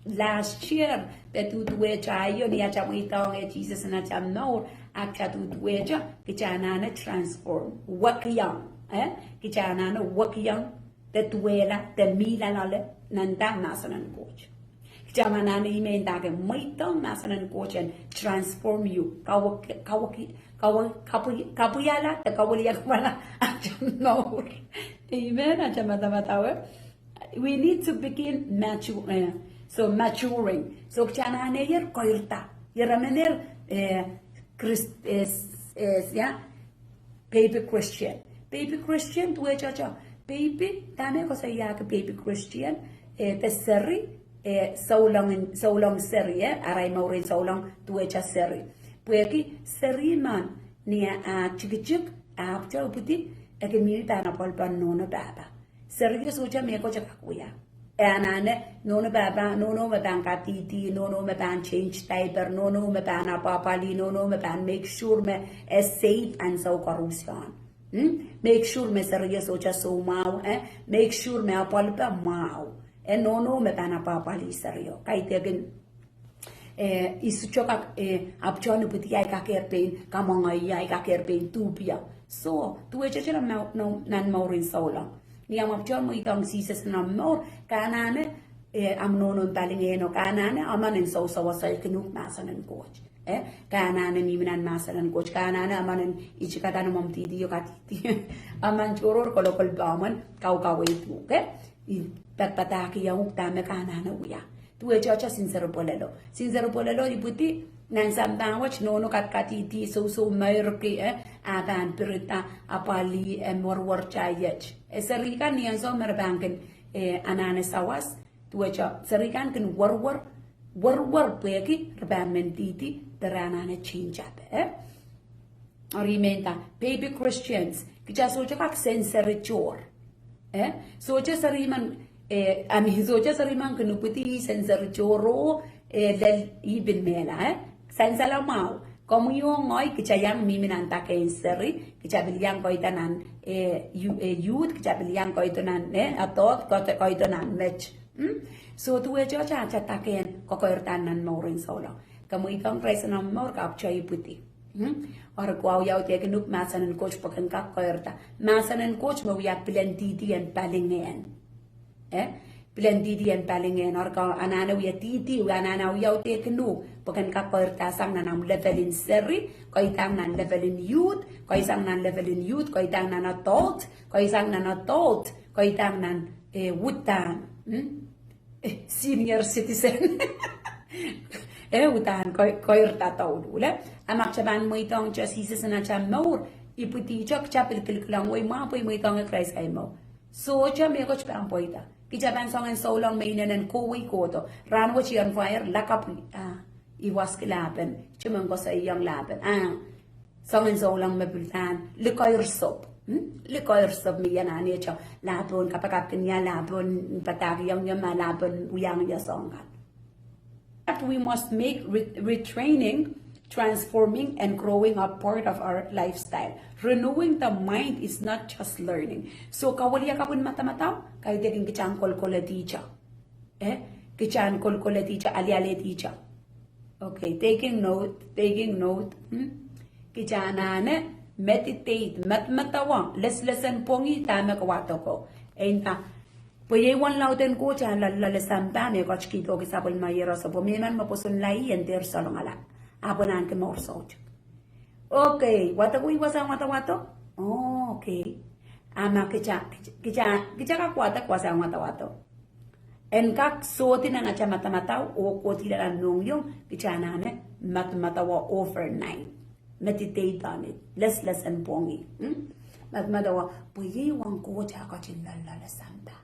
last year the tutuwe cha yo ni acham itong Jesus na acham naur akcha tutuwe cha kichana na transform wakiyang kichana na wakiyang the tuwela the mila nale nanda masanan coach. Jamana ni imenda ke maitong masanan coach and transform you kapuyala te kawaliya wala no amen we need to begin maturing so chana ne yer koirta yeramener baby Christian tuwe chacha baby tane ko sa yak baby Christian te seri so long seri aray maurin so long tuwe cha seri pueki seri man nia a chikichik a apcha uputi eke mi bana polpa nono baba sergi socha me ko chakakuya anane nono baba nono me ban katiti nono me ban change diaper nono me ban papali nono me ban make sure me is safe and so corruption make sure me sergi socha so mau make sure me apolpa mau nono me ban papali serio kaitegen isuchoka apchonu puti ai ka kerpen kamanga ai ka kerpen tupia so tu echechera no nan maurin sola ni am apchon mo itong sises na mor kanane am nono balingeno kanane amanen so wasal kinuk masanen coach kanane mi minan masanen coach kanane amanen ichikatano momtidi yo katiti aman choror kolokol baman kau itu i patpataki yung tame kanane uya tu echacha sincero polelo iputi nan sambawach nono katkatiti so merki aban pirita apali morwar chayech serikan niyan so merbanken anane sawas tu echa serikan kin warwar peki rebamentiti teranane chinjap Arimenta baby Christians kicha socha kak sensor chor socha sariman socha sariman kenuputi sensor choro del ibn mela sensala mau como yo ngoy kichayang miminanta kenseri kichabiliang ko itanan youth kichabiliang ko itanan atot ko itanan match so tu ejo cha taken ko irtanan morin solo kamu itong presena mor kap chay puti or kwaw yaw te kenuk masanen coach pakan ka ko irta masanen coach mo yak plentiti and palingen Pilendidi and palingen or ka anana we titi anana yaw te kenu pakan ka ko irta sang nanam level in seri ko itang nan level in youth ko isang nan level in youth ko itang nan adult ko isang nan adult ko itang nan wutan senior citizen utan ko irta tawdule amak chaban mo itong chasises na chamor iputi chok chapil kilkulang way mapoy mo itong Christ kay mo so cha me ko chpang poita kichaban song and so long mainen and kuwi koto ran what on fire lakap iwas kilapen chumang ko sa iyang lapen song and so long mabultan likoyr sop mi yan ani cha lapon kapag kanya lapon patagi yang malapon uyang ya songan that we must make retraining transforming and growing up part of our lifestyle. Renewing the mind is not just learning. So kawaliya ka pun mata-mata, kaya din kichan kolkole teacher. Kichan kolkole teacher, ali-ali teacher. Okay, taking note. Kichanane, meditate, matawang, lesson pongi, tama kawato ko. Enta, pwede wan lauten ko, chan lalasan pa, may kachkito kisapol mayero sa pumiman, mapusun lai, and there's salong alak. Abonan ke morsoj. Okay, wata wato? Oh, okay. Ama kicha ka kwasa wato. En kak soti na nga mata o koti na nung yung kicha nane matawa overnight. Meditate on it. Lesson pongi. Matawa puyi wang ko cha ka chinlalala santa.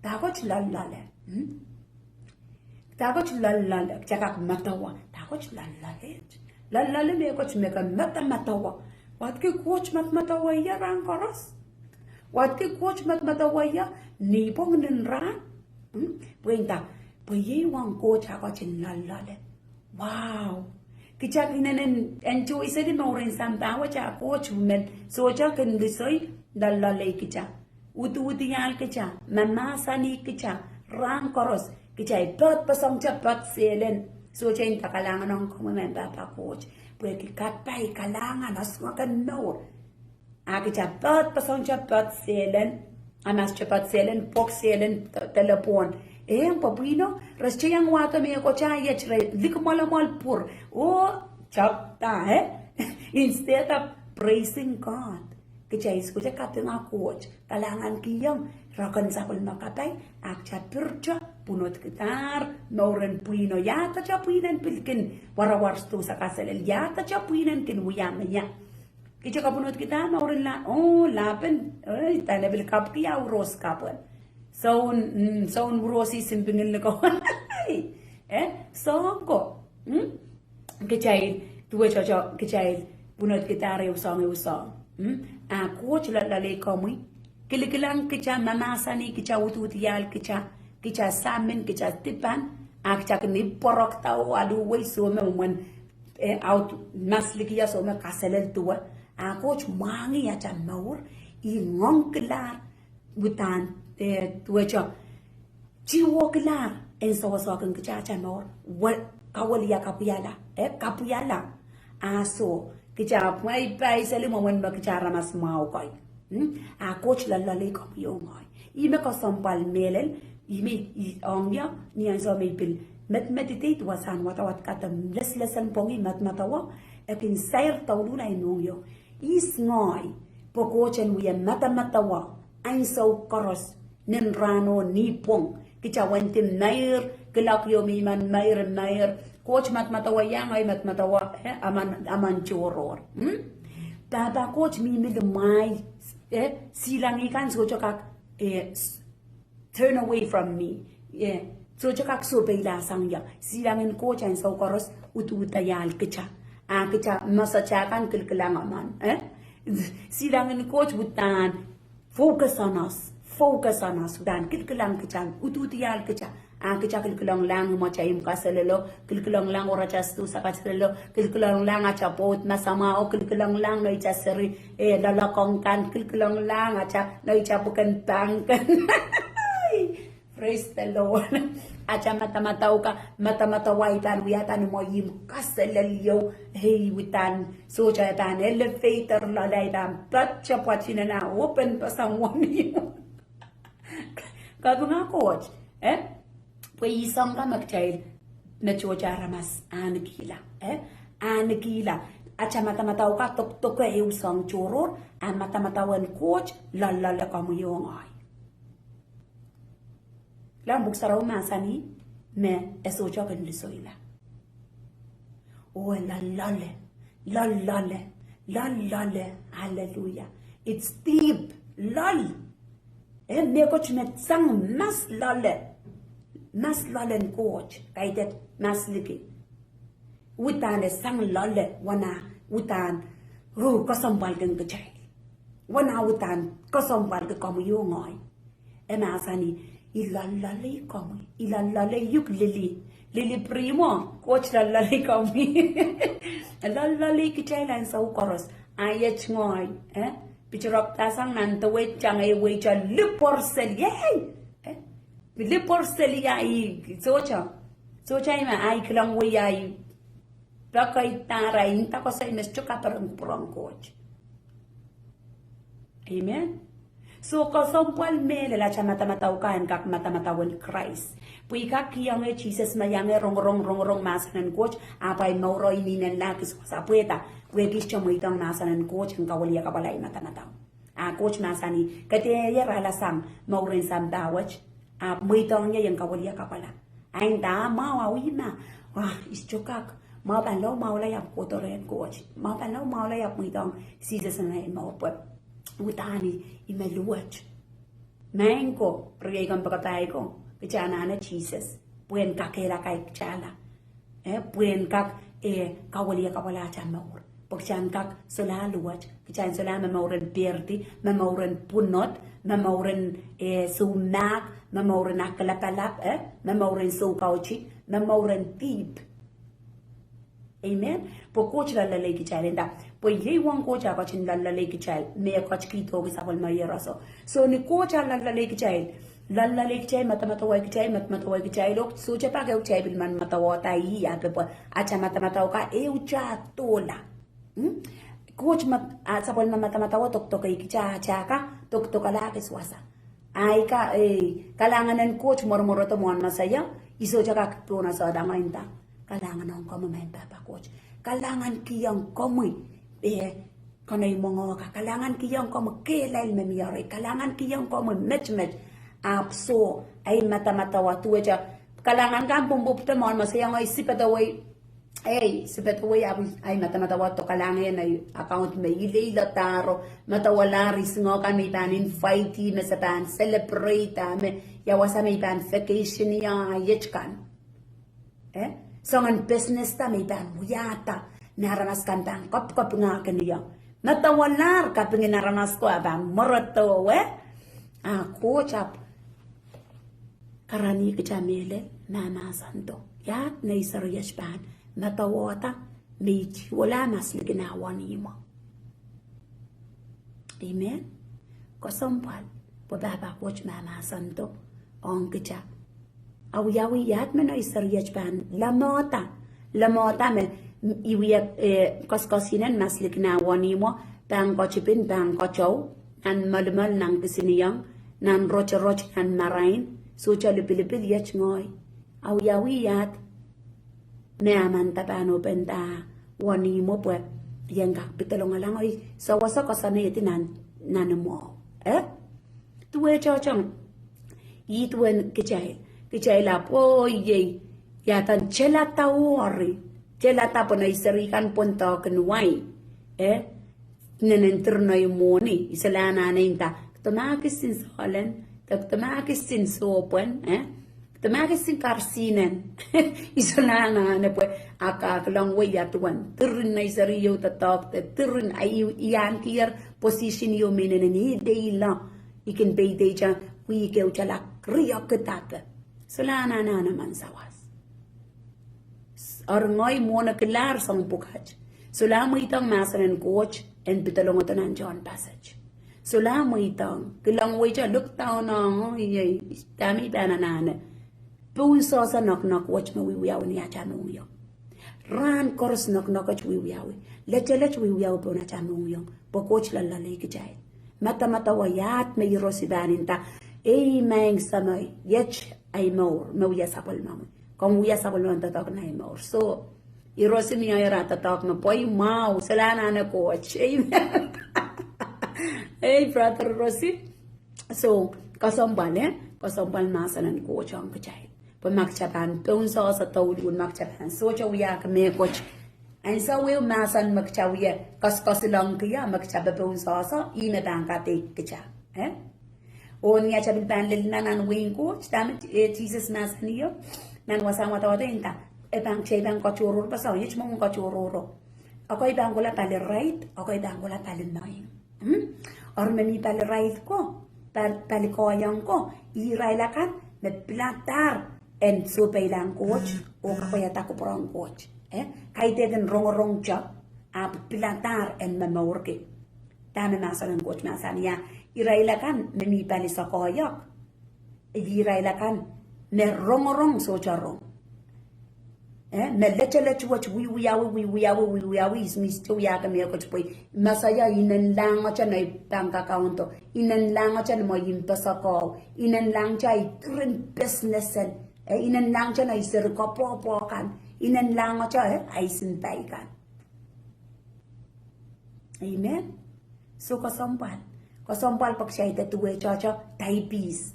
Tako chilalala. Tagoch lalala, chakak matawa, tagoch lalale me coach make a matawa. What ke coach matawa ya ran koros? What ke coach matawa ya ni pong nin ran? Puenta, puye wang coach hagoch lalale. Wow. Kichak inen enjoy sa di maurin samtawa cha coach men so cha kan disoy lalale kicha. Uti yal kicha, mamasa ni kicha, ran koros. Kichay tot pasong cha pot selen so chain takalangan ng kumemba pa coach pwede katay kalangan aswa kan no kicha tot pasong cha pot selen amas cha pot selen pok selen telepon papuino rasche yang wato me ko cha yechre likmalamal pur chapta instead of praising God kichay iskucha katenga coach kalangan kiyang rakan sa kul makatay akcha pircha punot kitar nauren puino yata cha puinan pilkin warawarsto sa kasel yata cha puinan kin uyama ya kicha kapunot kita nauren la lapen tanabil kap kiya uros kapon so urosi simpingin ko so ko kichay tuwe cha kichay punot kita usong coach la le komui kilikilang kicha mamasani kicha ututial kicha samin kicha tipan kicha kini porok tau adu wei so me mon out maslikia so me kaselel tua coach mangi ya cha maur I ngong kelar butan tua cha jiwo kelar en so kan kicha cha maur wat kawalia kapuyala aso kicha mai pai sele momon ba kicha ramas mau koi coach la le kom yo ngai me ko sampal melel me ongya ni an so me pil meditate wasan wat katam lesan pongi matawa ekin sair tawlu na inongyo is ngai pokochen wi matawa ain so koros nen rano ni pong kicha wantin nair kelak yo mi man nair coach matawa yang ay matawa aman choror tata coach mi mai silang ikan so chokak turn away from me so chokak so beila sangya silangin coach and so koros ututayal kicha masachakan kilkilang aman silangin coach butan focus on us dan kilkilang kicha ututayal kicha kicha kilkilang lang mo chayim kaselelo kilkilang lang ora chastu sakaselelo kilkilang lang acha pot masama o kilkilang lang no ichaseri lalakong kan kilkilang lang acha no ichapukan tangkan praise the Lord acha matamatawa itan wiatan mo yim kaselelyo hey witan so chatan elevator lalaitan patcha pachina na open pasangwani kadunga coach Pwede isang ka magchail na chocha ramas anagila anagila at matamataw ka tok ka usang choror ang matamatawan coach lalala ka mo yung ay lang buksaraw masani me esocha kan lisoila oh lalale hallelujah it's deep lal me coach met sang mas lalen coach kaitet mas liki utan sang lale wana utan kasambal kang kacay wana utan kasambal ka kamu yungay masani ilalale yuk lili primo coach lalale kami lalale kacay lan sa ukoros ayat ngoy picturok tasang nantawet changay wecha liporsel yay Lipor selia socha ima ai klang we ai pakai tara inta ko sa imes choka perang coach amen so ko sompal mele la cha matamatau kan kak matamatawan Christ pui kak yang Jesus mayang rong masanan coach apa mau roi ninan lakis sa pueta we kis chomo itang masanan coach ang kawalia kabalay matamatau coach masani kate ya rala sam mau rin sam dawach muy tongnya yang kawalia kapala ain da mau awina wah ischokak mau ban lo mau la yap kotoren coach mau ban lo mau la yap muy tong Jesus na mau put utani imeluach menko pregan pakatay ko kichana na Jesus puen kakera kai chala puen kak kawalia kapala cha mau pagchan kak sola luach kichan sola mamauren perti mamauren punot mamauren sumak mamauren akalapalap mamauren sukauchi mamauren tip amen po coach la lele kichal enda po ye wan coach ka chin la lele kichal me coach kito ki sabal mayeraso so ni coach la lele kichal lalla kichai matamatawa kichai lok so chapa ka kichai bil man matawa tai ya pe acha matamatawa ka ucha tola coach sabol matamatawa tok kicha chaka tok ala keswasa ai ka kalanganan coach mormoro to mon masaya iso chaka pona sa damainta kalangan ko mamen papa coach kalangan kiyang komoy kanay mongo ka kalangan kiyang komo kelay memiyari kalangan kiyang komo match apso ay matamatawa tuweja kalangan kan bumbupta mon masaya ay sipataway ay matamatawa to kalangan ay account may ilay taro matawalaris ngo kan may panin fighty may sapan celebrate me yawasa may pan vacation ya yechkan so ang business ta may pan muyata naranas kan bang kop nga kaniya. Natawalar ka pingin naranas ko abang marato coach up karani kecamele mama santo yat na isariyas ban matawata meji wala mas ginawa mo. Amen. Kosompal bababa coach mama santo on kecha awiyawi yat na isariyas ban lamota me iwiya koskosinan mas ginawa mo bang kochipin bang kochow nan malmal nang kisiniyang nan roche nan marain so cha lipilipil yach ngoy awiyawi yat me aman tapano penta wani mo pwe yang kak pitalong alang oy sawasa kasana yeti nan mo tuwe chachang yi tuwe kichay la po ye yatan chelata wari chelata po na isarikan punta kanway nanentir na yung muni isalana na yung tumakis sin solen tumakis sin sopen tumakis sin karsinen isalana na po akakalang way atuan tirin na isariyo tatok tirin ay iyan kiyar position yung minanani day lang ikin bay day dyan wikaw chalak riyak kataka salana na naman sawas or ngoy mo na kilar sang pukaj sula mo itang masaran coach and pitalong ito ng John passage. Sula mo itang kilang way dyan look down na dami bananana puso sa nok watch mawiwiyaw niya dyan yung ran koros nok at wiwiyaw lech wiwiyaw po na dyan yung po coach lalali kajay mata wayat may rosibanin ta mang samay yech ay more mawiya sapol mamo kung wiya sapol mamo tatok na ay more so irosin niya yung ratatok na po, wow, salana na coach. Amen. Hey, brother Rossi. So, kasombal masa ng coach ang kachay. Pagmakchapan, tunso sa tawlun makchapan. So, chawiya kami coach. Ang sa will masan magchawiya, kas lang kaya magchaba tunso sa inadang kate kachay. O niya chabil panlil na nan wing coach, damit Jesus masan niyo, nan wasang wata ebang chay bang kachurur pa sa yech mong kachururo. Ako ibang gula pali right, ako ibang gula pali nine. Or mami pali right ko, pali koyang ko, iraila kan, nagplatar, and supay lang coach, o kakayata ko porang coach. Kahit din rong siya, platar and mamorke. Dami masa ng coach masa niya, iraila kan, mami pali sa koyak, iraila kan, me rong so charong. Melech watch wiwiyawi is misto yaka me coach boy masaya inan lang acha na bank account inan lang acha mo yimpasa ko inan lang chay trin business inan lang acha na isir ko po kan inan lang acha ay sintay kan. Amen. So kasompal pag siya ituwe chacha taipis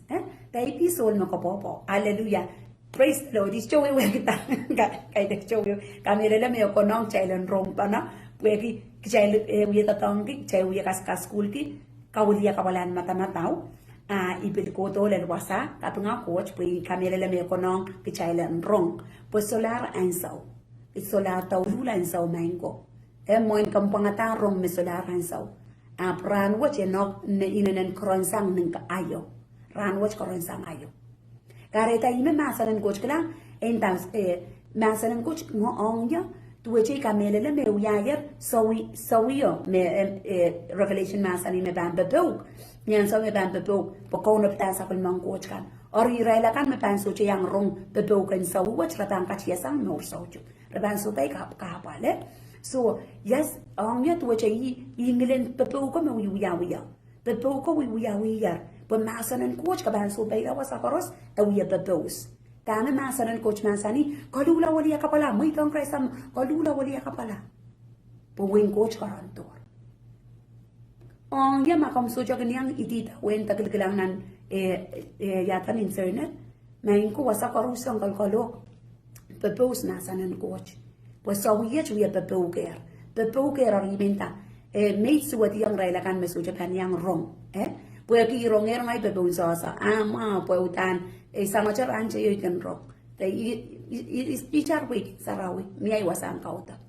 taipis ol makapopo hallelujah. Praise the Lord. Is chowi kita kay tek chowi kami rela me ko nong chailan rompa na pwegi chail wi tatong ki chay wi kas school ki kawliya kawalan mata ipil ko to len wasa kapunga coach pwegi kami rela me ko nong ki chailan rong pues solar ansaw solar tawlula ansaw mango moin kampangata rong me solar ansaw pran watch enok ne inanen kronsang ning ayo ran watch kronsang ayo Kareta ime masalan coach kala entas masalan coach ngo ongya tuweche kamelele me uyayer sawiyo me revelation masalan me bamba bok nyan sa me bamba bok pokona ptasa kul mang coach kan or iraila kan me panso che yang rong bebok kan sawu wat ratang kachia sang nor sauju raban so bay ka pale so yes ongya tuweche inglen bebok me uyawiya bebok uyawiya Pag masanan coach kaban so bay lawas akaros awiya babos. Tama masanan coach masani kalula wali ka pala may tong krisam kalula wali ka pala. Puwing coach karantor. Ang yama kam so jagan yang itita wen tagilgilang nan yatan internet. Main ko wasa karusang kalkalo. Babos masanan coach. Pues awiya chuya baboger. Baboger arimenta. May suwati yang railakan meso Japan yang wrong. Puede que ronger ngay pe sa ama puedan sama cara anche yo kan rok te ichar week sarawi mi ay wasan kauta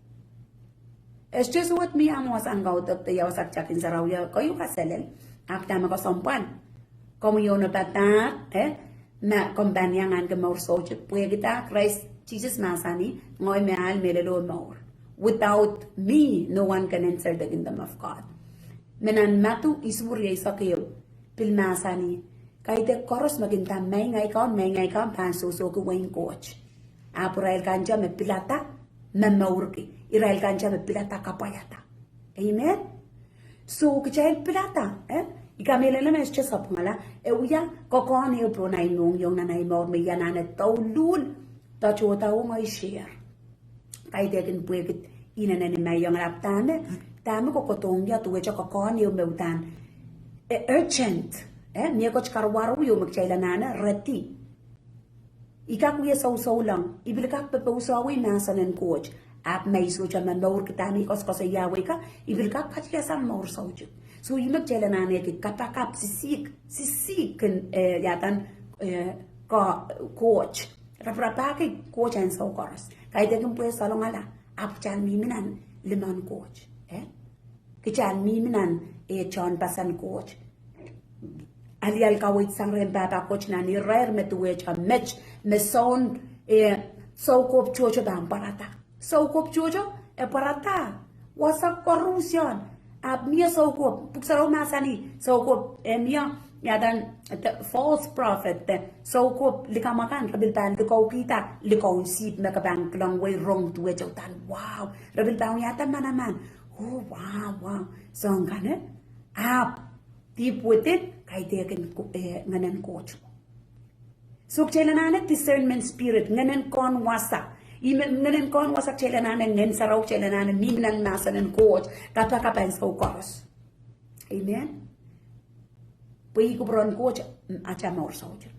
It's just what me amos ang gautot te yaw sakchakin saraw ya kayo kaselel. After makasompan. Como yo no pata, na kombanyangan ke maur soche. Puya kita Christ Jesus masani ngoy me al melelo maur. Without me, no one can enter the kingdom of God. Menan matu isur ya isakayo. Pil masani. Kaite koros maginta may ngay kaon pan suso ko wain coach. Apurail kanja me pilata me maurki. Irail kanja me pilata kapayata. Amen. So kichail pilata, ikamele na mesche sapngala uya kokon yo pro na inong yung nanay mo me yanana taulul ta chota o ngai share. Kaite kin puekit inana ni may yung raptane tama ko kotong ya tuwe cha kokon yo meutan urgent niya ko chkarwaro yo magchaila nana reti ikakuya saw lang ibilkak pepusawi nasanen coach ap may so cha man baur kitani kos sa yawe ka ibilkak khatya sam maur sauju so imak chaila nana ki kapakap sisik yatan coach raprapaki coach and so course kaite kin pues salongala ap chan miminan liman coach kichan miminan chon pasan coach alial kawit sang ren papa coach na ni rare metuwe cha match meson so kop chocho bang parata so kop chocho parata wasa corruption ab mia so kop puksaro masani so kop mia yadan false prophet so kop likamakan rabil pan likaw kita likaw sip na kabang lang way wrong tuwe chotan wow rabil pan yata manaman oh wow so ngane ab deep with it kay dekin nganan coach so chailanana discernment spirit nganan kon wasa nganan kon wasa chailanana ngen saraw chailanana mimnan masanan coach kapakapan so course amen pui kubron coach acha maur soldier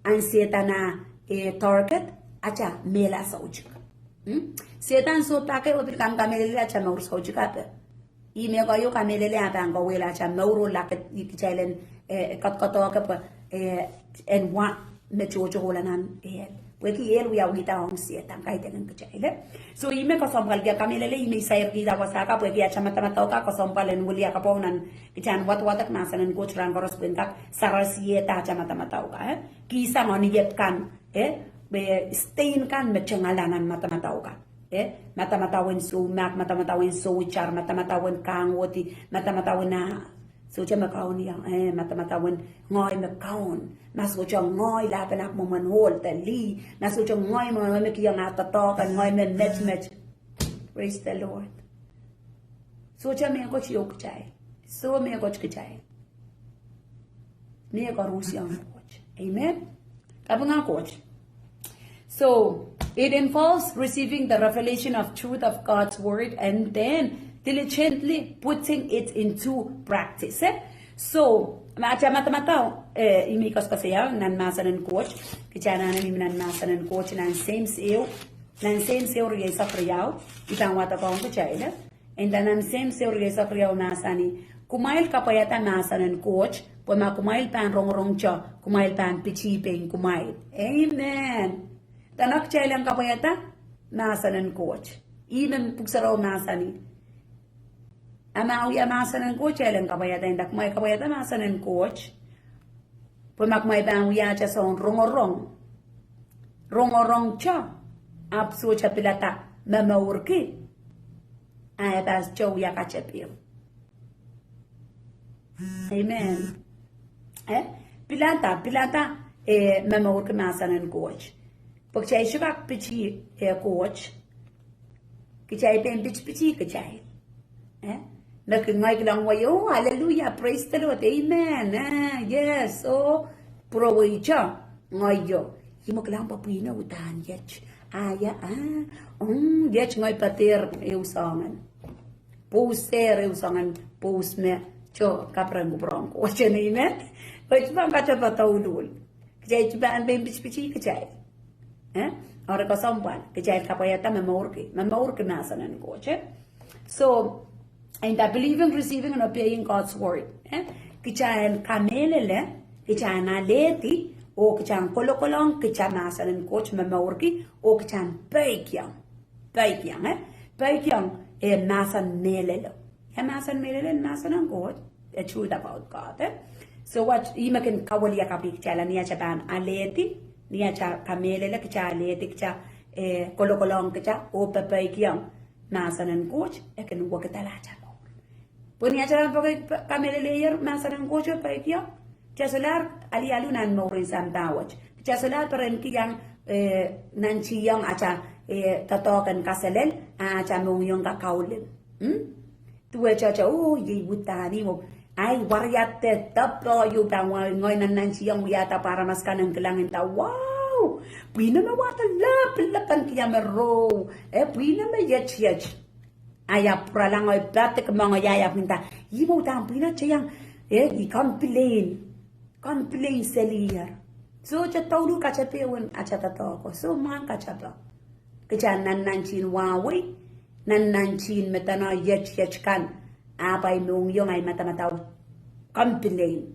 ansietana target acha mela soldier setan so take obil kam kamele acha maur soldier kape ime ko yo kamelele abang ko wela cha mauro laket ikichailen katkato ka en wa me chocho holanan weki el wi awita on sieta kai tenen kichaile so ime ko sombal ga kamelele ime sair ki da wasaka pwe ya chama tama ka ko sombalen wulia ka ponan kichan wat nasanen ko tran goros bentak sarasieta chama tama ka kisa ngoni yet kan be stain kan me changalanan mata matamatawin so mak matamatawin so char matamatawin kang woti matamatawin na so cha makaon ya matamatawin ngoy makaon maso cha ngoy la penak mo man hol tali maso cha ngoy mo me kiyang atato kan ngoy me match praise the Lord so cha me ko chiyok chai so me ko chkichai me ko rusiang coach amen kabanga coach so it involves receiving the revelation of truth of God's word and then diligently putting it into practice. So, mata imikos kasi yaw nan masanan coach, kichana na nan masanan coach nan same seo riya sa kriyaw, itang wata ko ang kuchayla, and then nan same seo riya sa kriyaw masani, kumail kapayata masanan coach, puma kumail pan rong cha, kumail pan pichipeng kumail. Amen. Tanak chailang kapayata masanan coach. Even puksaraw masani. Amawi masanan coach chailang kapayata indak may kapayata masanan coach. Pumak may bang wiya cha son rongorong cha. Apso cha pilata mamawurki. Ayatas chow ya kachapil. Amen. Pilata mamawurki masanan coach. Pag chay shubak pichi coach, kichay pen pichi kichay. Nakingay lang wayo, hallelujah, praise the Lord, amen. Yes, oh, puroway cha, ngayo. Himok lang papina utan yech. Yech ngay patir eusangan. Poster eusangan, post me, cho, kaprang bronco. What's your name, eh? But you can't catch up a taulul. Kichay chuban pen pichi kichay. Ora ko someone kichay kapayata mamurki masanan coach. So, and I believe in receiving and obeying God's word. Kichayan kamelele, kichayan aleti, o kichayan kolokolong, kichayan masanan coach mamurki, o kichayan pekyang. Baikiang, Baikiang, Masan Melelo. Masan Melelo, Masan and God, the truth about God, So what you can Kawalia Kapichala, Niachaban, Aleti, Niacha Camele, Aleti, Colocolong, Opa Baikiang, Masan and Coach, I can work at the latter. When Niacha Camele layer, Masan and Coach, Baikiang, Chasolar, Alialunan Morin Sam Bawach, Chasolar Perenkiang, Nanchi Young Acha. Tatokan kasalel acha mong yung kakaulim. Tuwe chacha ye wutani mo ay wariate tapo yung tawag ngoy nan siyang wiyata para mas kanang kelangin ta wow pina mawata lapan kaya mero pina mayech aya pralang ay platik mga yaya pinta imo ta pina chayang i complain selier so cha tawlu kacha pewon acha tatoko so man kacha ba Kajan nanchin wawi, nanchin metana yech kan, abay nung yung ay matamataw complain,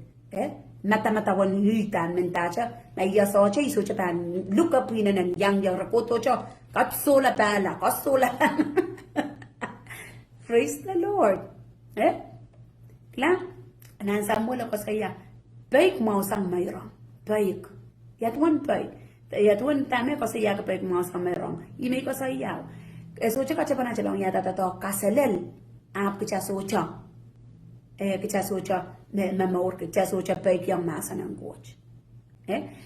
matamatawan hitan mentacha, na yasoche iso Japan, look up in and young rakoto cho, katsola pala, kasola. Praise the Lord. Kla? Nansamula ko saya, bake mouse ang mayroon, bake, yat one bake. Yatuan tame kasi ya kapag mga sa merong. Ime ko sa iyaw. Socha ka chapa na chalong yata tato kaselel. Kicha socha. Kicha socha memor kicha socha pek yang masa ng coach.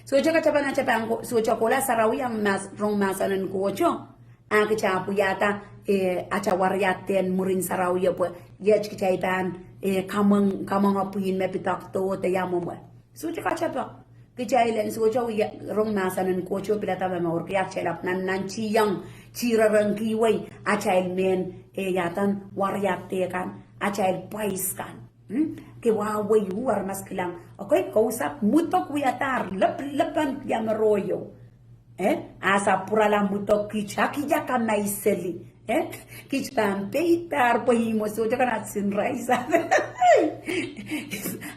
Socha ka chapa na chapa socha kola sarawi yang rong masa ng coach. Kicha po yata acha wariaten murin sarawi po. Yech kicha itan kamang apuin me pitak to te yamom. Socha ka chapa. Kejailan sojo rong masanan kocho pilata memor kaya chelap nan ciyang cirarang kiway achail men yatan wariate kan achail pais kan ke waway war maskilang okay kausap mutok wiatar lepan yamaroyo asa purala mutok kichaki jaka maiseli kichpan peitar pohimo sojo kan sunrise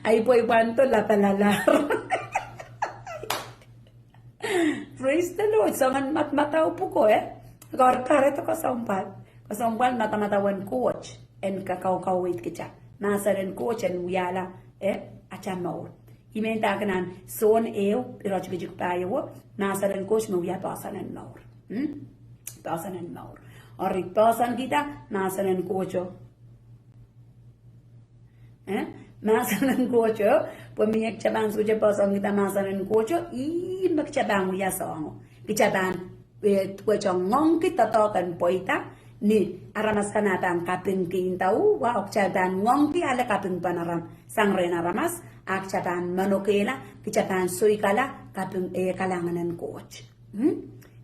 ay boy banto la palalar Praise the Lord. So, matmataw po ko Karito kasompan matamatawan coach and kakao-kawit kita. Masaran coach and wiyala acha maur. Imenta kanan son pirach bijuk payo masaran coach mawiya pasanan maur. Pasanan maur. Orit pasan kita masaran coach. Masaran coach Pemiyak cabang suja pasang kita masaran kocho mak cabang ya songo kicaban tuwechong ngong kita tokan poita ni aramas kanatang kaping kintau wa okcaban ngong ki ala kaping panaram sangren aramas akcaban manokela kicaban suikala kaping kalanganan coach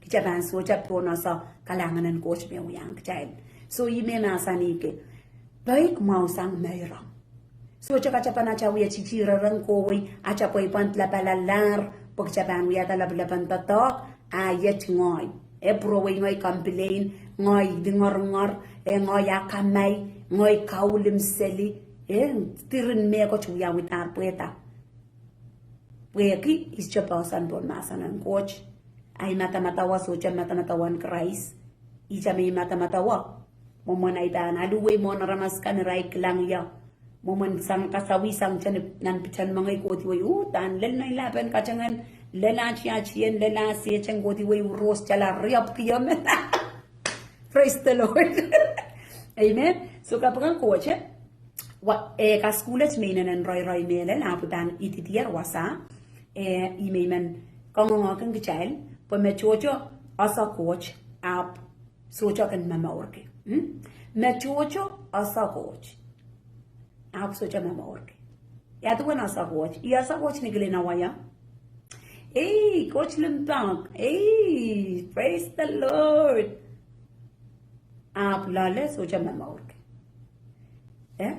kicaban suja pronosa kalanganan coach mewang kcail so ime masani ke baik mau sang merong So chapa na chawi chichira rangkowi acha poi pant la balalar pok chapan wi ata laban tatok ayet ngoy prowi ngoy complain ngoy dingor ngoy akamay ngoy kaulim seli tirin me ko chuya wi tar poeta weki is chapa san bon masanan coach ay mata-matawa so mata-matawan Christ ija may mata-matawa momon ay dan aluwe mo naramaskan right lang ya Moment sang kasawi sang chan nan pichan mga ikoti way tan lel na ilaban kachangan lela chien lela siya chang goti way rose chala riap kiyam praise the Lord amen so kapag ang coach ka schoolage may nanan roy mele laputan ititiar wasa ime man kong kang child po me chocho asa coach up socho kan mama orke me chocho asa coach आप सोचा मैं और के या तो ना सा coach या सा कोच निकले ना वाया कोच लिम्पांग praise the Lord आप लाले सोचा मैं और के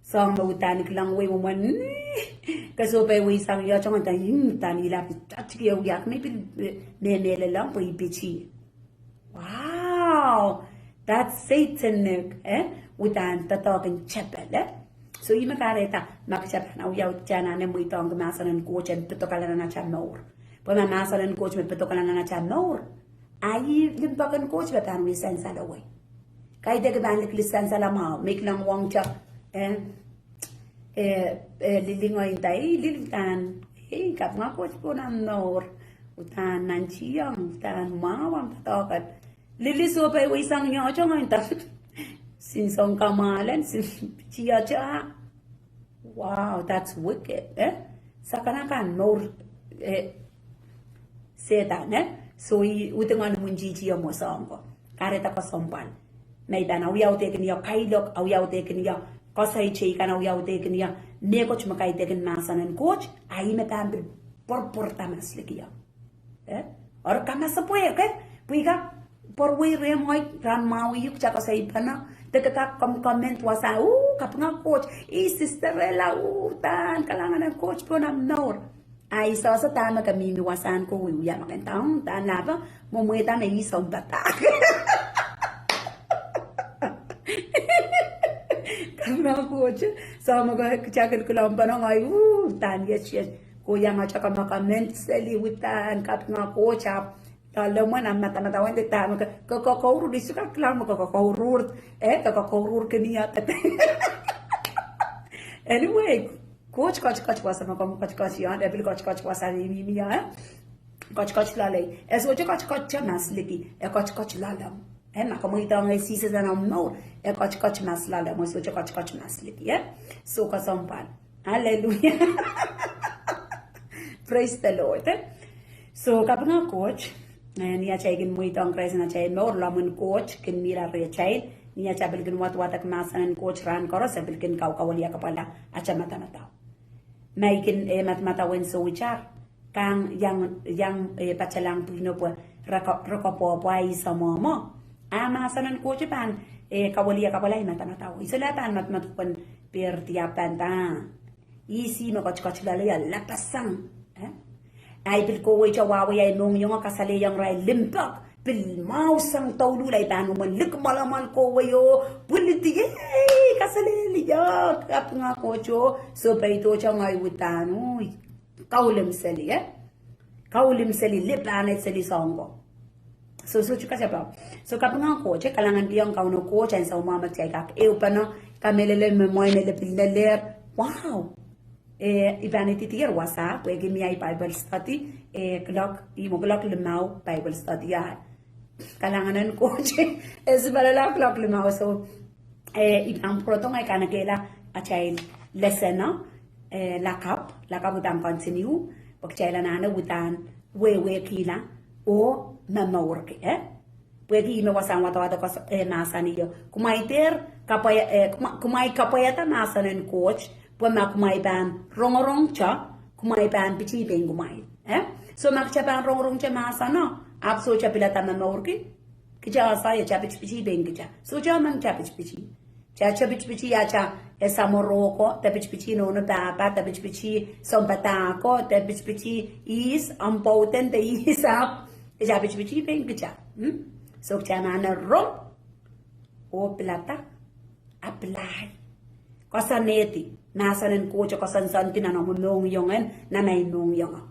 sang mau tan kelang we momen kaso pe we sang ya chong tan ila tat ki yak me le lang po ipichi wow that's satanic utan tatokin chapel so ima kareta makchap na uyaw tiana ne muy tong masalan coach and petokalana na chamor po na masalan coach me petokalana na chamor Ai limpakan coach batan wi sensa la way. Kay de ban lik lisensa la ma make lang wang cha lilingoy tay lilitan kap nga coach po nam nor utan nanchiyang utan mawang tatakat liliso pa isang nyo cha ngayon ta sinsong kamalan sin chia cha. Wow, that's wicked, sa kanakan nor setan so utengan munjiji mo songo kareta ko sombal may dan awiyaw te kiniya kailok awiyaw te kiniya kosai chei kan awiyaw te kiniya ne coach makai te kin masanan coach ai me tan por tamas likiya or kama sa puya ke puiga por wi remoy ran mawi yuk cha kosai pana te ka comment wasa kapnga coach sister rela tan kalangan ng coach po nam nor ai so sa tama kami miwasan ko wiya makentang tan laba mo mo ta may isong bata kamera coach sama ko chakal ko lang panang ay tan yes kuya nga chaka comment seli witan kap nga coach kalau mana mata tawan de tama ko ko di suka klam ko ko keniya anyway coach wasa makam coach yan devil coach wasa ni ya coach lalay eso coach masliki coach lalam makam ito ang sisa na no coach mas lalam so coach masliki so kasampan hallelujah praise the Lord so kapag coach niya chaygin mo ito ang kres na chay no lamun coach kin mira re chay niya chabil kin wat masanan coach ran koro sabil kin kawaliya kapala acha mata maikin matawin so wichar kang yang pachalang pino po rakopo po ay sa mo masanan coach pan kawaliya kapala mata isalatan matmatukon per tiapan ta isi mo coach lalaya lapasang ay bil ko way chawawi ay nung yung kasali yung ray limpak bil mausang taululay tanu man lik malaman ko wayo buliti kasali liya kap nga kocho so paito cha ngay witanu kaulim sali lipanet sali songo so chuka siapa so kap nga kocho kalangan diyang kauno kocho ay sa umamat kay kak pano kamelele memoy nele pilaler wow iban ititir wasa pwede mi ay Bible study clock limau Bible study kalanganan ko balala clock limau so ibang protong ay kanakela achay lesson lakap utang continue pagchayla na utan we kila o mamawurke pwede imawasan wata ko nasa niyo kumaiter kumay kapayata nasa nin coach Pwema kumay ban rong cha kumay ban pichi ben kumay so makcha ban rong cha masa no ap so cha pilata mamorki kicha asa ya cha pichi ben kicha so cha man cha pichi ya cha esa moroko ta pichi no ta pichi sompata ko ta pichi is important is up cha pichi ben kicha so cha na rong o pilata apply kasaneti masanan ko cha kasansan tinanong mo nung yongan na may nung yongan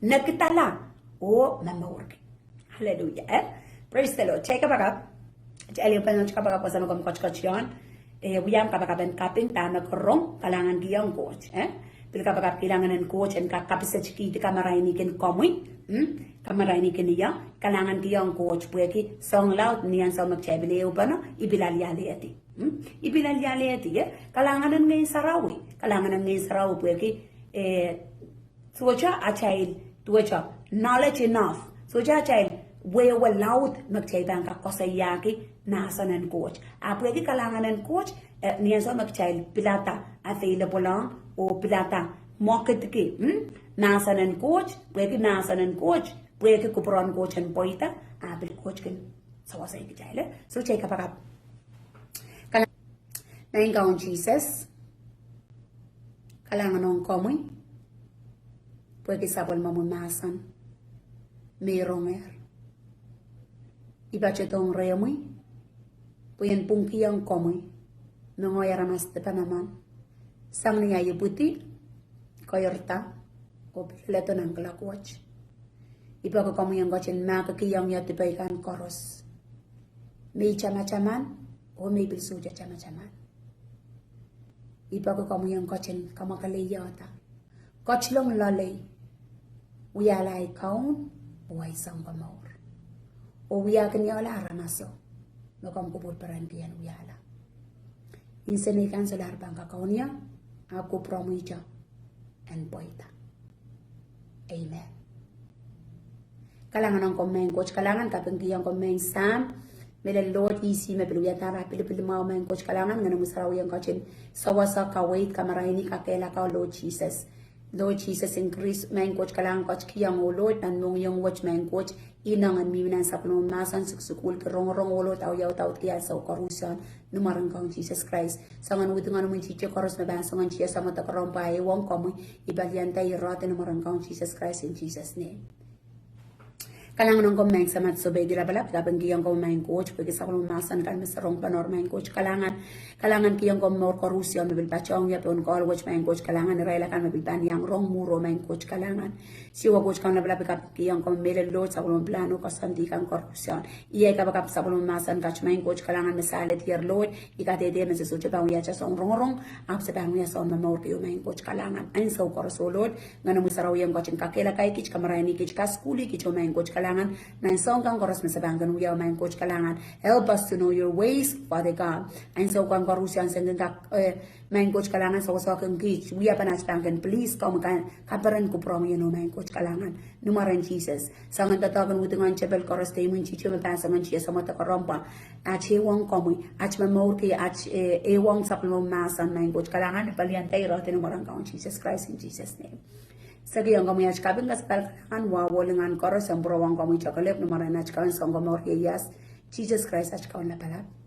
nakitala o mamawurki hallelujah praise the Lord check baga aliyo pa nung baga po sa mga coach yon wiyang kabaga ben kapin ta nagkorong kalangan giyang coach pil kabaga kailangan ng coach and kakapisa chiki di kamaraynikin komoy kamaraynikin niya kalangan giyang coach pwede song loud niyan sa magchabileo pa no ibilalyali ati ibilalyali ati kalanganan ngayon sarawi pwede socha achail tuwacha knowledge enough socha achail wewe loud magchaibang ka kosayaki nasa ng coach pwede kalanganan coach niyan sa magchail pilata available lang o pilata market ki nasa ng coach pwede kupron coach and poita bil coach kin sawasay ki chaile so check up Nang kaon Jesus kalangan ng komoy pwede sabon mamunasan merong iba chetong remoy puyen pungkiyang komoy nangoyara mas naman sang niya yubuti koyorta o pilato ng kalakwach Iba ko kamu yang gocin maka ki yang yat dibaikan koros. May chama-chaman o may bilsuja chama-chaman. Iba ko kamu yang gocin kamakali yata. Gochlong lalay. Uyalay kaun uway sang kamor. O uyakan yala ramaso. No kam kubur perandian uyala. Insenikan solar bangka kaunya. Aku promuja and boita. Amen. Kalangan ang komen coach, kalangan kapag kiyang komen Sam, mele Lord isi me peluya tara pili mau men coach kalangan ngana musaraw yang kachin sawasa ka wait kamaraini ka kela ka Lord Jesus. Lord Jesus increase men coach kalangan coach kiyang o Lord nan mong yung watch men coach inang an miminan sa plong masan suksukul rong wolo taw yaw taw kiya sa korusyon numarang kang Jesus Christ. Sangan witungan mo chiche koros na ban sangan chiya sa mata karompa wong komo ibalianta irote numarang kang Jesus Christ in Jesus name. Kalangan ng komen sa matsobe di labalap kapag kiyang komen coach pag isa ko masan kan masarong panor main coach kalangan kiyang komor korusyon mabil pachong ya pun call watch main coach kalangan rela kan mabil ban yang rong muro main coach kalangan siwa coach kan labalap kapag kiyang komel lo sa ulong plano kasanti kan korusyon iya kapag sa ulong masan catch main coach kalangan masalit year load ikatede men sa suche pa uya cha song rong ap sa pa uya sa mamor kiyo main coach kalangan ain sa korsolod ngano musaraw yang coach kakela kay kich kamarani kich kaskuli kich main coach kalangan na song kang koros masabangan uyaw main coach kalangan help us to know your ways Father God and so kang korusyan sengeng main coach kalangan so kang kich uya panasbangan please come kan kaparan ko promi no main coach kalangan numaran Jesus sangan tatagan utungan chapel koros tayo mun chicho mapasangan chiya sa mata karompa at wong komi at mamor ki at wong saplo masan main coach kalangan palian tayo rote numarang kang Jesus Christ in Jesus name. Sagi yang kami ajkabin kaspal kan wawolingan koros yang berawang kami cakalep numaran ajkawan song kami orkiyas Jesus Christ ajkawan la palap.